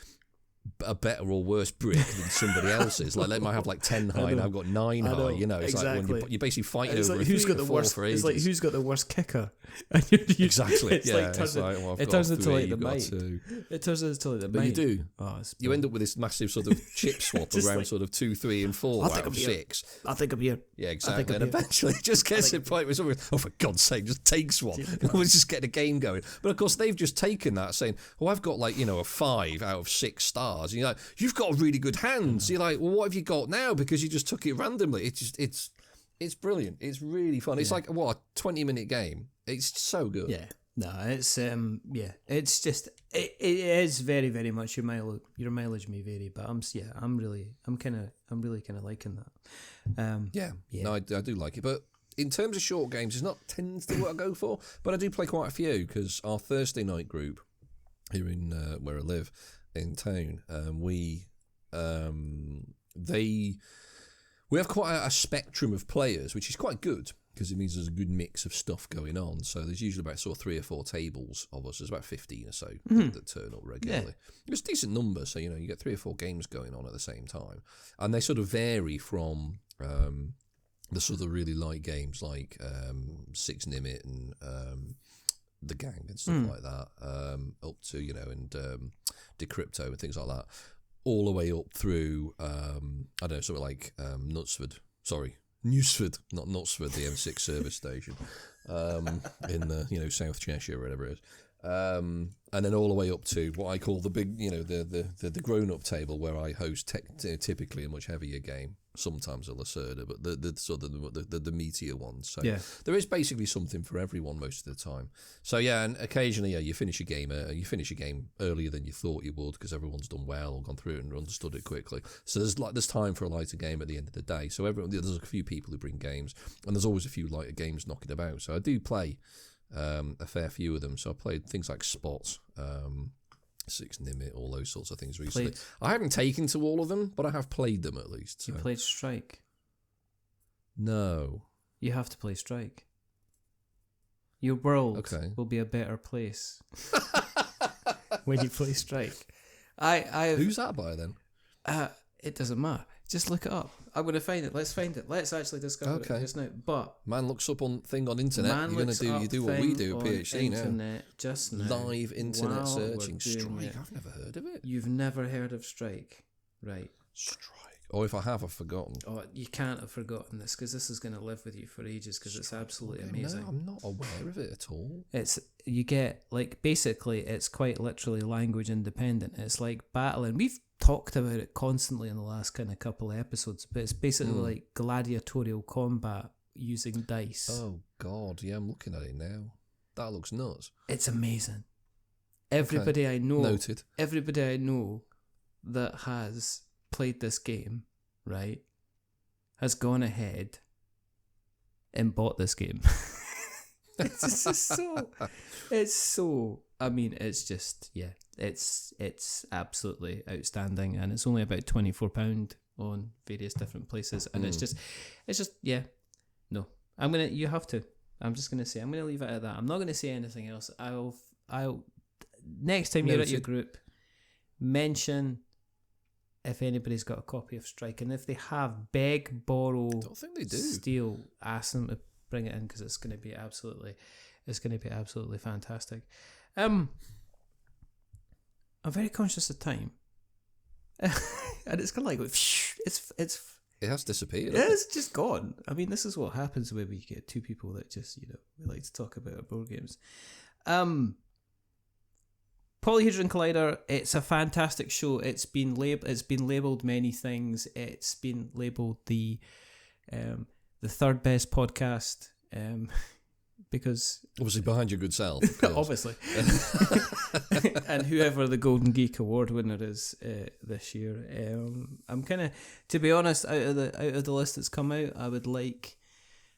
a better or worse brick than somebody else's? Like, they might have like 10 high and I've got 9 high, you know. It's like when you're basically fighting over like, a who's got the worst for ages. It's like who's got the worst kicker. Exactly. It's yeah, like it turns into like the might. It turns into like the but might. you do. Oh, you end up with this massive sort of chip swap around like, sort of 2, 3, and 4 out of 6. I think I'm here. Yeah, exactly. And eventually it just gets to a point where someone goes, oh, for God's sake, just takes one. We'll just get a game going. But of course, they've just taken that saying, oh, I've got like, you know, a 5 out of 6 stars. cards. And you're like, you've got really good hands. You're like, well, what have you got now? Because you just took it randomly. It's brilliant. It's really fun. It's like, what, a 20-minute game. It's so good. Yeah. No, it's it's just it is very, very much your mileage may vary, but I'm really kind of liking that. No, I do like it, but in terms of short games, it's not tends to what I go for, but I do play quite a few because our Thursday night group here in where I live in town, we have quite a spectrum of players, which is quite good. Because it means there's a good mix of stuff going on. So there's usually about sort of 3 or 4 tables of us. There's about 15 or so that turn up regularly. Yeah. It's a decent number, so you get 3 or 4 games going on at the same time, and they sort of vary from the sort of really light games like Six Nimit and the Gang and stuff like that, up to and Decrypto and things like that, all the way up through I don't know, something like Newsford, not Knutsford, the M6 service station, in the South Cheshire or whatever it is, and then all the way up to what I call the big, the grown-up table where I host typically a much heavier game, sometimes a Lacerda, but the sort of the meatier ones. So there is basically something for everyone most of the time. So and occasionally you finish a game earlier than you thought you would because everyone's done well or gone through it and understood it quickly. So there's time for a lighter game at the end of the day. So there's a few people who bring games, and there's always a few lighter games knocking about. So I do play a fair few of them. So I played things like Spot, Six Nimit, all those sorts of things recently. I haven't taken to all of them, but I have played them at least. So. You played Strike? No. You have to play Strike. Your world will be a better place when you play Strike. Who's that by then? It doesn't matter. Just look it up. I'm going to find it. Let's find it. Let's actually discover it just now. But man looks up on internet. You do what we do at PhD internet just now. Live internet searching. Strike. I've never heard of it. You've never heard of Strike, right? Strike. Or if I have, I've forgotten. Oh, you can't have forgotten this because this is going to live with you for ages because it's absolutely amazing. No, I'm not aware of it at all. You get basically it's quite literally language independent. It's like battling. We've talked about it constantly in the last kind of couple of episodes, but it's basically like gladiatorial combat using dice. Oh God, yeah, I'm looking at it now. That looks nuts. It's amazing. Everybody I know, noted. Everybody I know that has played this game, right, has gone ahead and bought this game. It's so. I mean, it's just it's absolutely outstanding, and it's only about £24 on various different places, and it's just no. You have to. I'm just gonna say I'm gonna leave it at that. I'm not gonna say anything else. I'll next time you're at your group, mention if anybody's got a copy of Strike, and if they have, beg, borrow, don't think they do. Steal, ask them to bring it in because it's going to be absolutely fantastic. I'm very conscious of time, and it's kind of like it has disappeared. It's just gone. I mean, this is what happens when we get 2 people that just we like to talk about our board games. Polyhedron Collider, it's a fantastic show. It's been labelled many things. It's been labelled the third best podcast because obviously behind your good self, obviously, and whoever the Golden Geek Award winner is this year. I'm kind of, to be honest, out of the list that's come out, I would like.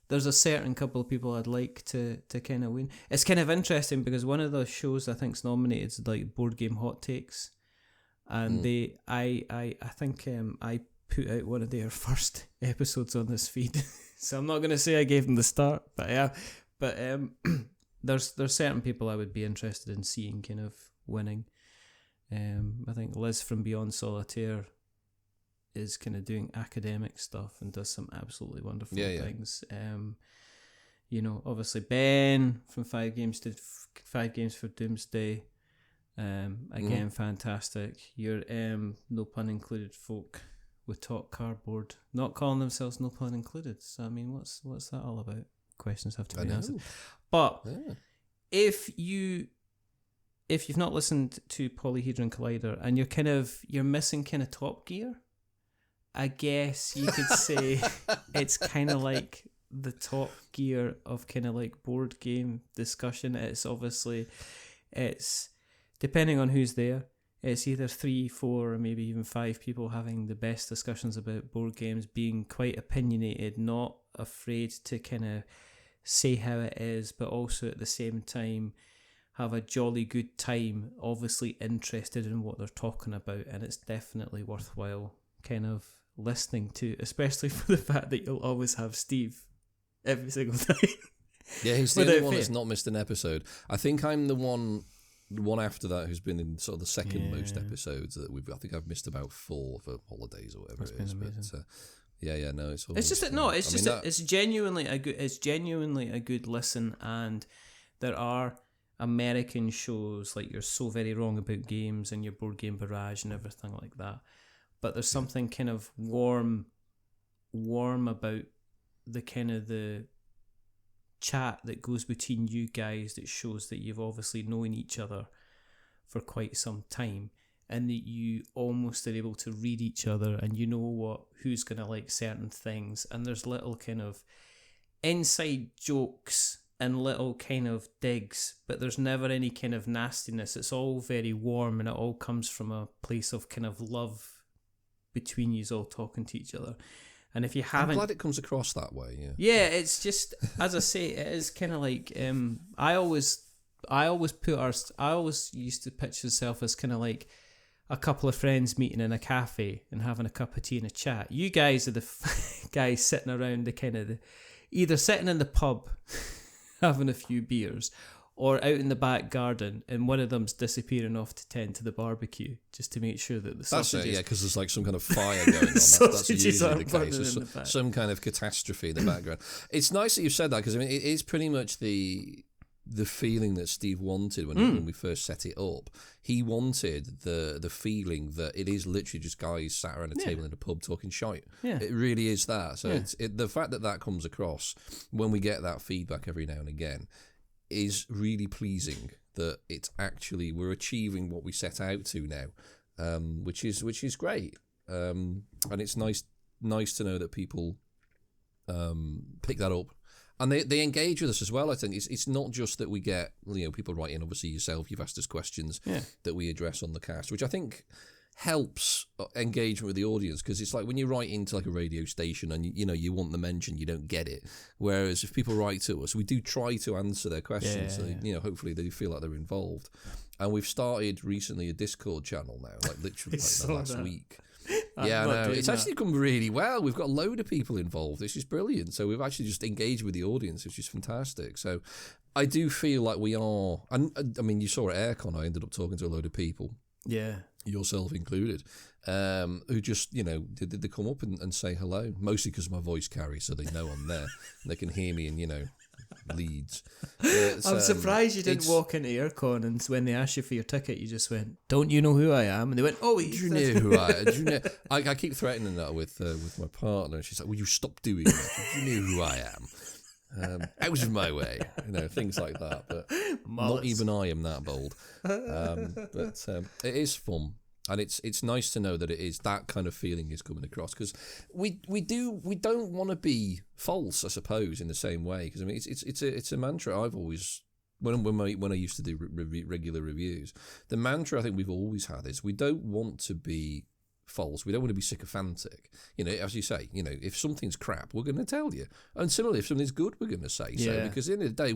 There's a certain couple of people I'd like to kind of win. It's kind of interesting because one of the shows I think's nominated is like Board Game Hot Takes, and I think I put out one of their first episodes on this feed, so I'm not going to say I gave them the start, but there's certain people I would be interested in seeing kind of winning. I think Liz from Beyond Solitaire is kind of doing academic stuff and does some absolutely wonderful things. Obviously Ben from 5 Games for Doomsday. Again, fantastic. Your no pun included folk with Talk Cardboard not calling themselves no pun included. So I mean, what's that all about? Questions have to be answered. But if you if you've not listened to Polyhedron Collider and you're missing kind of Top Gear, I guess you could say it's kind of like the Top Gear of kind of like board game discussion. It's depending on who's there, it's either 3, 4, or maybe even 5 people having the best discussions about board games, being quite opinionated, not afraid to kind of say how it is, but also at the same time have a jolly good time, obviously interested in what they're talking about, and it's definitely worthwhile kind of listening to, especially for the fact that you'll always have Steve every single time. Yeah, he's the only one that's not missed an episode. I think I'm the one after that who's been in sort of the second most episodes that I think I've missed about 4 for holidays or whatever it is. But no, it's genuinely a good listen, and there are American shows like You're So Very Wrong About Games and your Board Game Barrage and everything like that. But there's something kind of warm about the kind of the chat that goes between you guys that shows that you've obviously known each other for quite some time, and that you almost are able to read each other and you know who's going to like certain things, and there's little kind of inside jokes and little kind of digs, but there's never any kind of nastiness. It's all very warm, and it all comes from a place of kind of love between you all talking to each other. And if you haven't, I'm glad it comes across that way. Yeah, it's just, as I say, it is kind of like I always used to picture myself as kind of like a couple of friends meeting in a cafe and having a cup of tea and a chat. You guys are the guys sitting around the kind of either sitting in the pub having a few beers, or out in the back garden, and one of them's disappearing off to tend to the barbecue just to make sure that the sausages... That's it, yeah, because there's like some kind of fire going on. That's usually the case. There's some kind of catastrophe in the background. It's nice that you've said that, because I mean, it is pretty much the feeling that Steve wanted when we first set it up. He wanted the feeling that it is literally just guys sat around a table in a pub talking shite. Yeah. It really is that. So the fact that comes across when we get that feedback every now and again is really pleasing, that it's actually we're achieving what we set out to now, which is great, and it's nice to know that people pick that up and they engage with us as well. I think it's not just that we get people write in. Obviously yourself, you've asked us questions that we address on the cast, which I think helps engagement with the audience, because it's like when you write into like a radio station and you want the mention, you don't get it, whereas if people write to us, we do try to answer their questions, so hopefully they feel like they're involved. And we've started recently a Discord channel now, like literally last week. Yeah, I know. It's actually come really well. We've got a load of people involved. This is brilliant. So we've actually just engaged with the audience, which is fantastic. So I do feel like we are, and I mean, you saw at Airecon, I ended up talking to a load of people. Yeah. Yourself included, who just, they come up and say hello, mostly because my voice carries, so they know I'm there. And they can hear me in, Leeds. I'm surprised you didn't walk into Airecon and when they asked you for your ticket, you just went, "Don't you know who I am?" And they went, "Oh, do you know who I am?" I keep threatening that with my partner, and she's like, "Will you stop doing that? Do you know who I am?" Out of my way, things like that. But not even I am that bold. But it is fun, and it's nice to know that it is that kind of feeling is coming across, because we don't want to be false, I suppose, in the same way. Because I mean, it's a mantra I've always. When I used to do regular reviews, the mantra I think we've always had is we don't want to be false. We don't want to be sycophantic. As you say, if something's crap, we're going to tell you. And similarly, if something's good, we're going to say so. Because at the end of the day,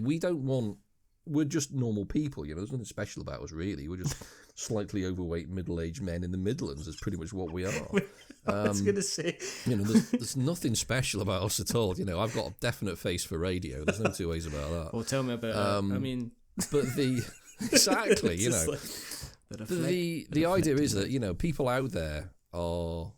we're just normal people. There's nothing special about us, really. We're just slightly overweight middle-aged men in the Midlands. That's pretty much what we are. I was going to say. There's nothing special about us at all. I've got a definite face for radio. There's no two ways about that. Well, tell me about that. I mean... But exactly, the idea is that, people out there are,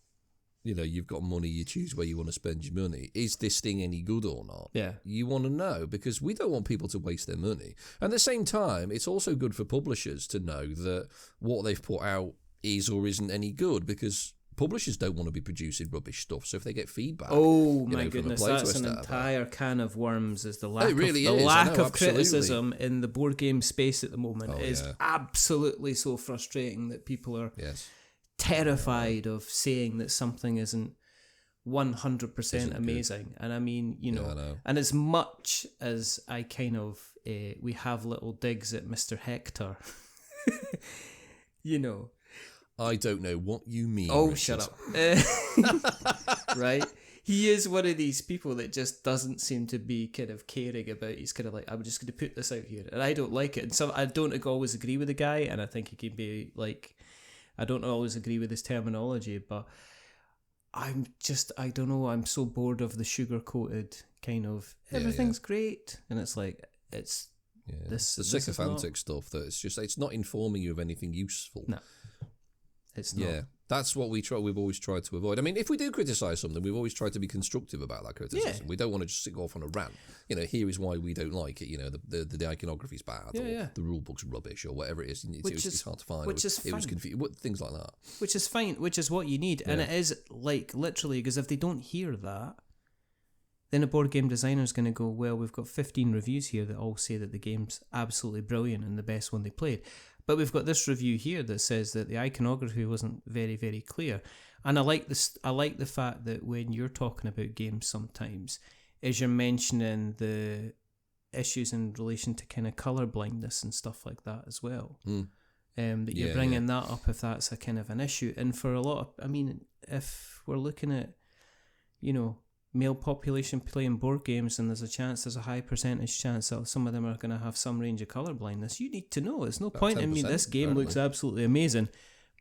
you've got money, you choose where you want to spend your money. Is this thing any good or not? Yeah. You want to know, because we don't want people to waste their money. And at the same time, it's also good for publishers to know that what they've put out is or isn't any good, because publishers don't want to be producing rubbish stuff. So if they get feedback, oh my from a goodness, playtest that's an out entire can of worms. Is the lack really of is. lack I know, of absolutely. criticism in the board game space at the moment is yeah. absolutely so frustrating that people are Yes. terrified of saying that something isn't 100% amazing. And I mean, you know, I know. and as much as I kind of we have little digs at Mr. Hector, you know. I don't know what you mean. Oh, Richard. shut up. Right? He is one of these people that just doesn't seem to be kind of caring about. He's kind of like, I'm just going to put this out here. And I don't like it. And so I don't always agree with the guy. And I think he can be like, I don't always agree with his terminology. But I don't know. I'm so bored of the sugar-coated kind of, everything's great. And it's like, it's the sycophantic stuff that it's not informing you of anything useful. No. It's not. Yeah, that's what we've always tried to avoid. I mean, if we do criticise something, we've always tried to be constructive about that criticism. Yeah. We don't want to just go off on a rant. You know, here is why we don't like it. You know, the iconography's bad, or the rule book's rubbish, or whatever it is. It's hard to find. Which is fine. It was confusing. Things like that. Which is fine. Which is what you need, and it is like literally because if they don't hear that, then a board game designer's going to go, well, we've got 15 reviews here that all say that the game's absolutely brilliant and the best one they played. But we've got this review here that says that the iconography wasn't very, very clear. And I like this. I like the fact that when you're talking about games sometimes, is you're mentioning the issues in relation to kind of colour blindness and stuff like that as well. That you're bringing that up if that's a kind of an issue. And for a lot of, I mean, if we're looking at, you know, male population playing board games and there's a high percentage chance that some of them are going to have some range of colour blindness, you need to know. It's no About point in me, this game looks absolutely amazing,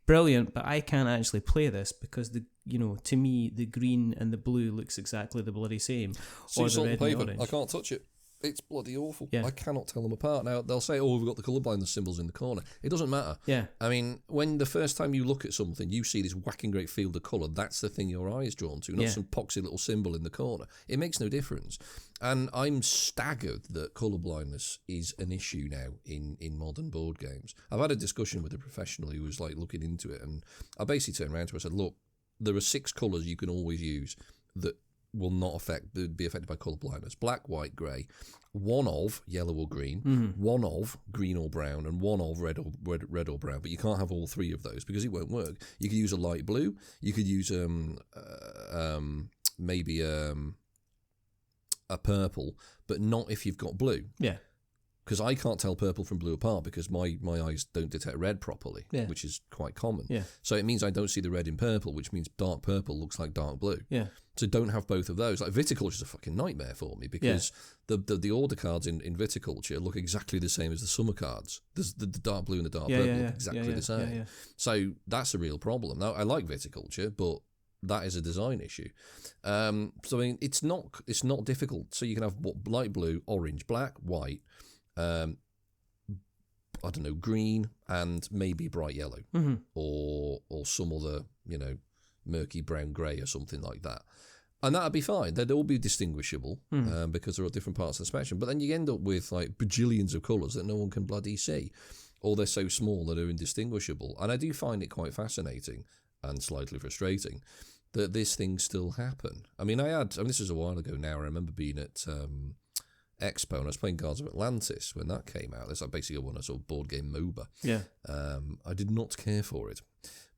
brilliant, but I can't actually play this because to me the green and the blue looks exactly the bloody same. Sea or salt the and red and pavement. orange. I can't touch it. It's bloody awful. Yeah. I cannot tell them apart. Now, they'll say, oh, we've got the colour blindness symbols in the corner. It doesn't matter. Yeah. I mean, when the first time you look at something, you see this whacking great field of colour, that's the thing your eye is drawn to, not some poxy little symbol in the corner. It makes no difference. And I'm staggered that colour blindness is an issue now in modern board games. I've had a discussion with a professional who was like looking into it, and I basically turned around to her and said, look, there are 6 colours you can always use that will not be affected by colour blindness. Black, white, grey. One of yellow or green, one of green or brown, and one of red or brown. But you can't have all 3 of those because it won't work. You could use a light blue. You could use maybe a purple, but not if you've got blue. Yeah. Because I can't tell purple from blue apart because my eyes don't detect red properly, which is quite common. Yeah. So it means I don't see the red in purple, which means dark purple looks like dark blue. Yeah. So don't have both of those. Like viticulture is a fucking nightmare for me because the order cards in viticulture look exactly the same as the summer cards. There's the dark blue and the dark purple look exactly the same. Yeah. So that's a real problem. Now I like viticulture, but that is a design issue. So I mean, it's not difficult. So you can have light blue, orange, black, white. I don't know, green and maybe bright yellow, or some other, murky brown grey or something like that, and that'd be fine. They'd all be distinguishable because they're all different parts of the spectrum. But then you end up with like bajillions of colours that no one can bloody see, or they're so small that they're indistinguishable. And I do find it quite fascinating and slightly frustrating that this thing still happen. I mean, this was a while ago now. I remember being at Expo, and I was playing Guards of Atlantis when that came out. That's like basically a sort of board game MOBA. Yeah. I did not care for it,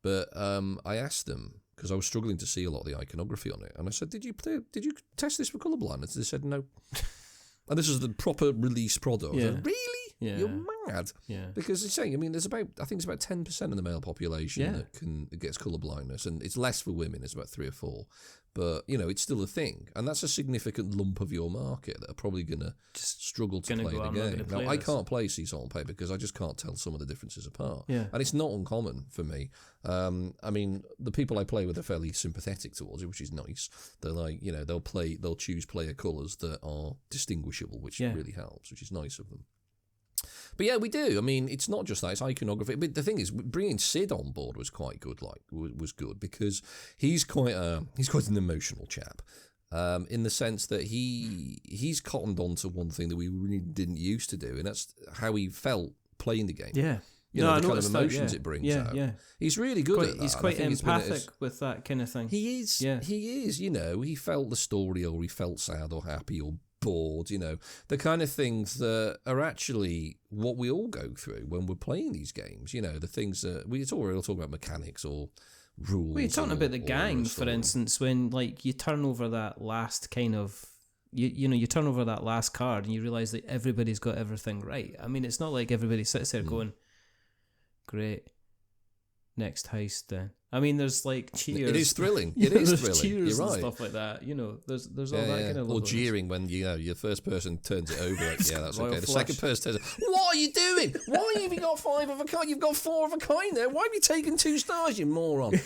but I asked them because I was struggling to see a lot of the iconography on it, and I said, "Did you test this for colour blindness?" They said no. And this is the proper release product. Yeah. Like, really? Yeah. You're mad. Yeah. Because it's saying, I mean, it's about 10% of the male population that gets colour blindness, and it's less for women. It's about 3 or 4. But, it's still a thing. And that's a significant lump of your market that are probably going to struggle to play the game. Now, I can't play Sea Salt and Pepper because I just can't tell some of the differences apart. Yeah. And it's not uncommon for me. I mean, the people I play with are fairly sympathetic towards it, which is nice. They're like, they'll choose player colours that are distinguishable, which really helps, which is nice of them. But yeah, we do. I mean, it's not just that; it's iconography. But the thing is, bringing Sid on board was quite good. Was good because he's quite an emotional chap, in the sense that he's cottoned on to one thing that we really didn't used to do, and that's how he felt playing the game. Yeah. You No, know, I the kind of noticed that, emotions yeah. it brings Yeah, out. yeah. He's really good at that. He's and I quite think it's been at empathic with that kind of thing. He is. Yeah. He is. You know, he felt the story, or he felt sad or happy or bored. You know, the kind of things that are actually what we all go through when we're playing these games. You know, the things that we're all talking about mechanics or rules. Well, you're talking about the gang, for story. instance, when like you turn over that last kind of. You turn over that last card and you realise that everybody's got everything right. I mean, it's not like everybody sits there going, great, next heist then. I mean, there's like cheers. It is thrilling. You It know, is there's thrilling. cheers You're and right. stuff like that. You know, there's all that kind of or loveliness. jeering when your first person turns it over. Like, yeah, that's Royal okay. The flush. second person turns it. What are you doing? Why have you got 5 of a kind? You've got 4 of a kind there. Why have you taken 2 stars, you moron?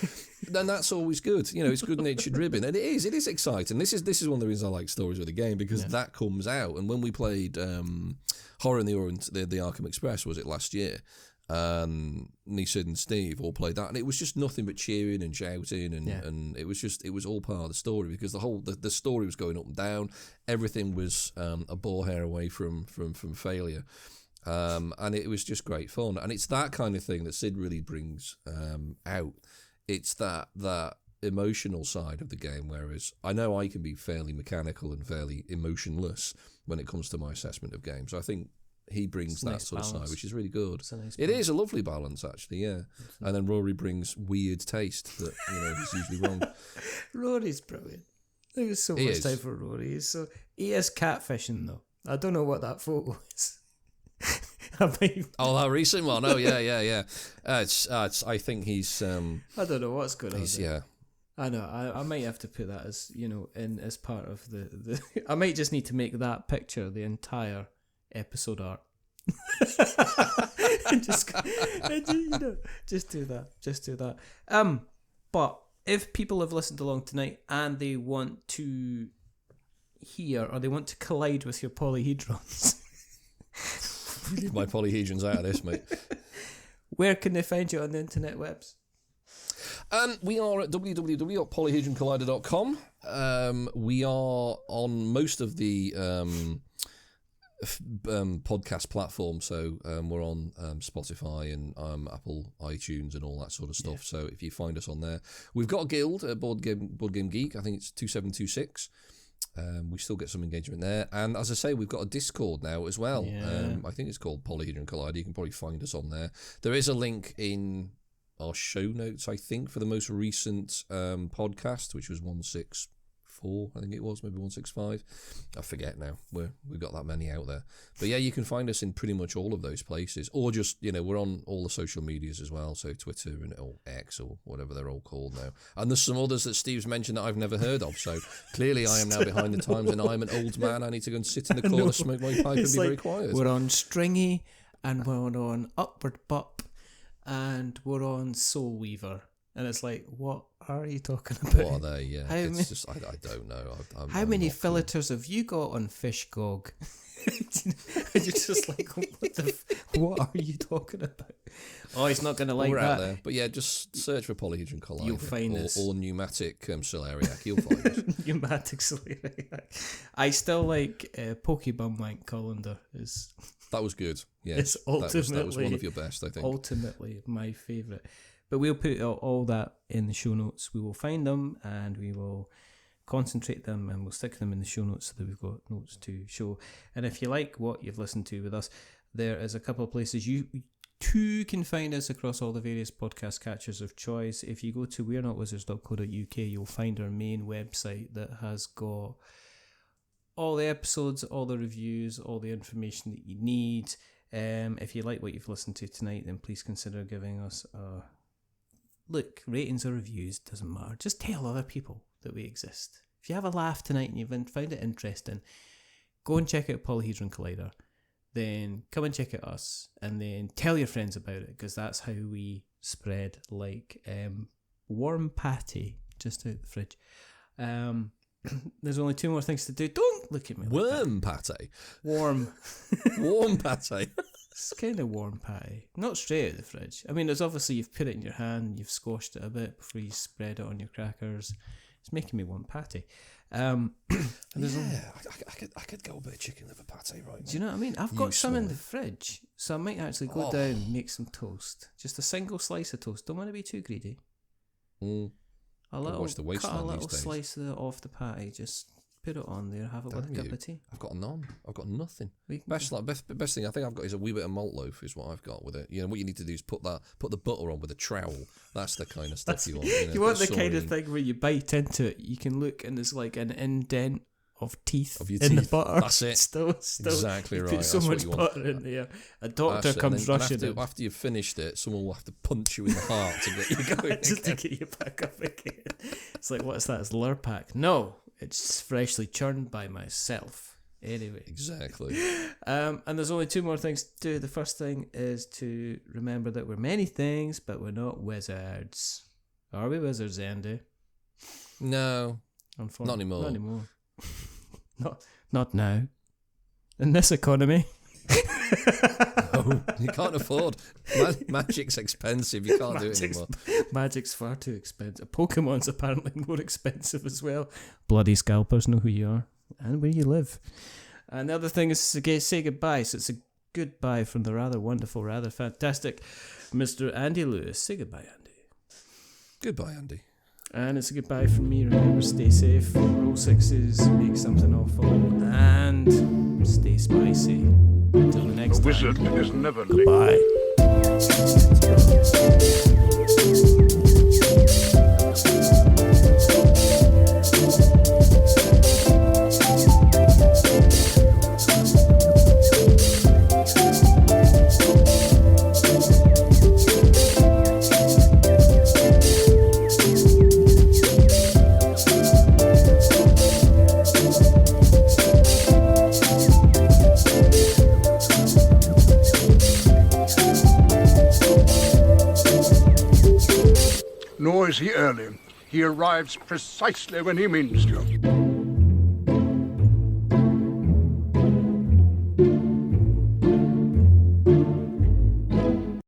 Then that's always good. You know, it's good-natured ribbing, and it is exciting. This is one of the reasons I like stories with the game, because that comes out. And when we played Horror in the Arkham Express, was it last year? Me, Sid, and Steve all played that, and it was just nothing but cheering and shouting, and it was all part of the story, because the story was going up and down. Everything was a ball hair away from failure, and it was just great fun. And it's that kind of thing that Sid really brings out. It's that emotional side of the game, whereas I know I can be fairly mechanical and fairly emotionless when it comes to my assessment of games. So I think he brings that nice sort of balance. side, which is really good. Nice It is a lovely balance, actually, yeah. And then Rory brings weird taste that he's usually wrong. Rory's brilliant. There's so He much is. time for Rory. He is catfishing though. I don't know what that photo is. Oh, that recent one. Oh, yeah. I think he's. I don't know what's going on. Yeah. I know. I might have to put that as in as part of the. I might just need to make that picture the entire episode art. just do that. But if people have listened along tonight and they want to hear, or they want to collide with your polyhedrons. Leave my polyhedrons out of this, mate. Where can they find you on the internet webs? We are at www.polyhedroncollider.com. We are on most of the podcast platforms, so we're on Spotify and Apple iTunes and all that sort of stuff. Yeah. So if you find us on there, we've got a guild, a Board Game Geek. I think it's 2726. We still get some engagement there, and as I say, we've got a Discord now as well. Yeah. I think it's called Polyhedron Collider. You can probably find us on there. There is a link in our show notes, I think, for the most recent podcast, which was 164, I think it was, maybe 165. I forget now. We've got that many out there. But yeah, you can find us in pretty much all of those places, or just, we're on all the social medias as well, so Twitter and X or whatever they're all called now. And there's some others that Steve's mentioned that I've never heard of, so clearly I am now behind the times, and I'm an old man. I need to go and sit in the corner, smoke my pipe, and be very quiet. We're on Stringy, and we're on Upward Bup, and we're on Soul Weaver. And it's like, what are you talking about? What are they? Yeah, I don't know. How many filters have you got on Fishgog? And you're just like, what are you talking about? Oh, he's not going to like We're that. out there. But yeah, just search for Polyhedron Collider. You'll find us. Or Pneumatic Celeriac. You'll find us. Pneumatic Celeriac. I still like Pokeybumwnk Collender. That was good. Yeah, it's ultimately that was one of your best, I think. Ultimately, my favourite. But we'll put all that in the show notes. We will find them and we will concentrate them and we'll stick them in the show notes so that we've got notes to show. And if you like what you've listened to with us, there is a couple of places you too can find us across all the various podcast catchers of choice. If you go to wearenotwizards.co.uk, you'll find our main website that has got all the episodes, all the reviews, all the information that you need. If you like what you've listened to tonight, then please consider giving us a look. Ratings or reviews, doesn't matter. Just tell other people that we exist. If you have a laugh tonight and you've found it interesting, go and check out Polyhedron Collider. Then come and check out us, and then tell your friends about it, because that's how we spread like warm patty just out the fridge. There's only 2 more things to do. Don't look at me. Worm patty. Warm. Warm patty. It's kind of warm patty. Not straight out of the fridge. I mean, there's obviously you've put it in your hand, you've squashed it a bit before you spread it on your crackers. It's making me want patty. And I could go a bit of chicken liver pate right now. Do you know what I mean? I've got some in the fridge, so I might actually go down and make some toast. Just a single slice of toast. Don't want to be too greedy. Watch the waistline Cut a little these days. slice off the patty. Just put it on there. Have it with a cup of tea. I've got none. I've got nothing. Best thing I think I've got is a wee bit of malt loaf. Is what I've got with it. You know what you need to do is put the butter on with a trowel. That's the kind of stuff you want. You want the kind of thing where you bite into it. You can look and there's like an indent of teeth in the butter. That's it. Still exactly you right. Put so That's much what you want. butter in there. A doctor comes rushing in. After you've finished it, someone will have to punch you in the heart to get you going. Just to get you back up again. It's like, what's that? It's Lurpak. No, it's freshly churned by myself. Anyway. Exactly. And there's only 2 more things to do. The first thing is to remember that we're many things, but we're not wizards. Are we wizards, Andy? No. Not anymore. Not anymore. Not now. In this economy. No, you can't afford. Magic's expensive. You can't do it anymore. Magic's far too expensive. Pokemon's apparently more expensive as well. Bloody scalpers know who you are and where you live. And the other thing is to say goodbye. So it's a goodbye from the rather wonderful, rather fantastic Mr. Andy Lewis. Say goodbye, Andy. Goodbye, Andy. And it's a goodbye from me. Remember, stay safe, roll 6s, make something awful, and stay spicy. Until the next time. Wizard is never late. Goodbye. Nor is he early. He arrives precisely when he means to.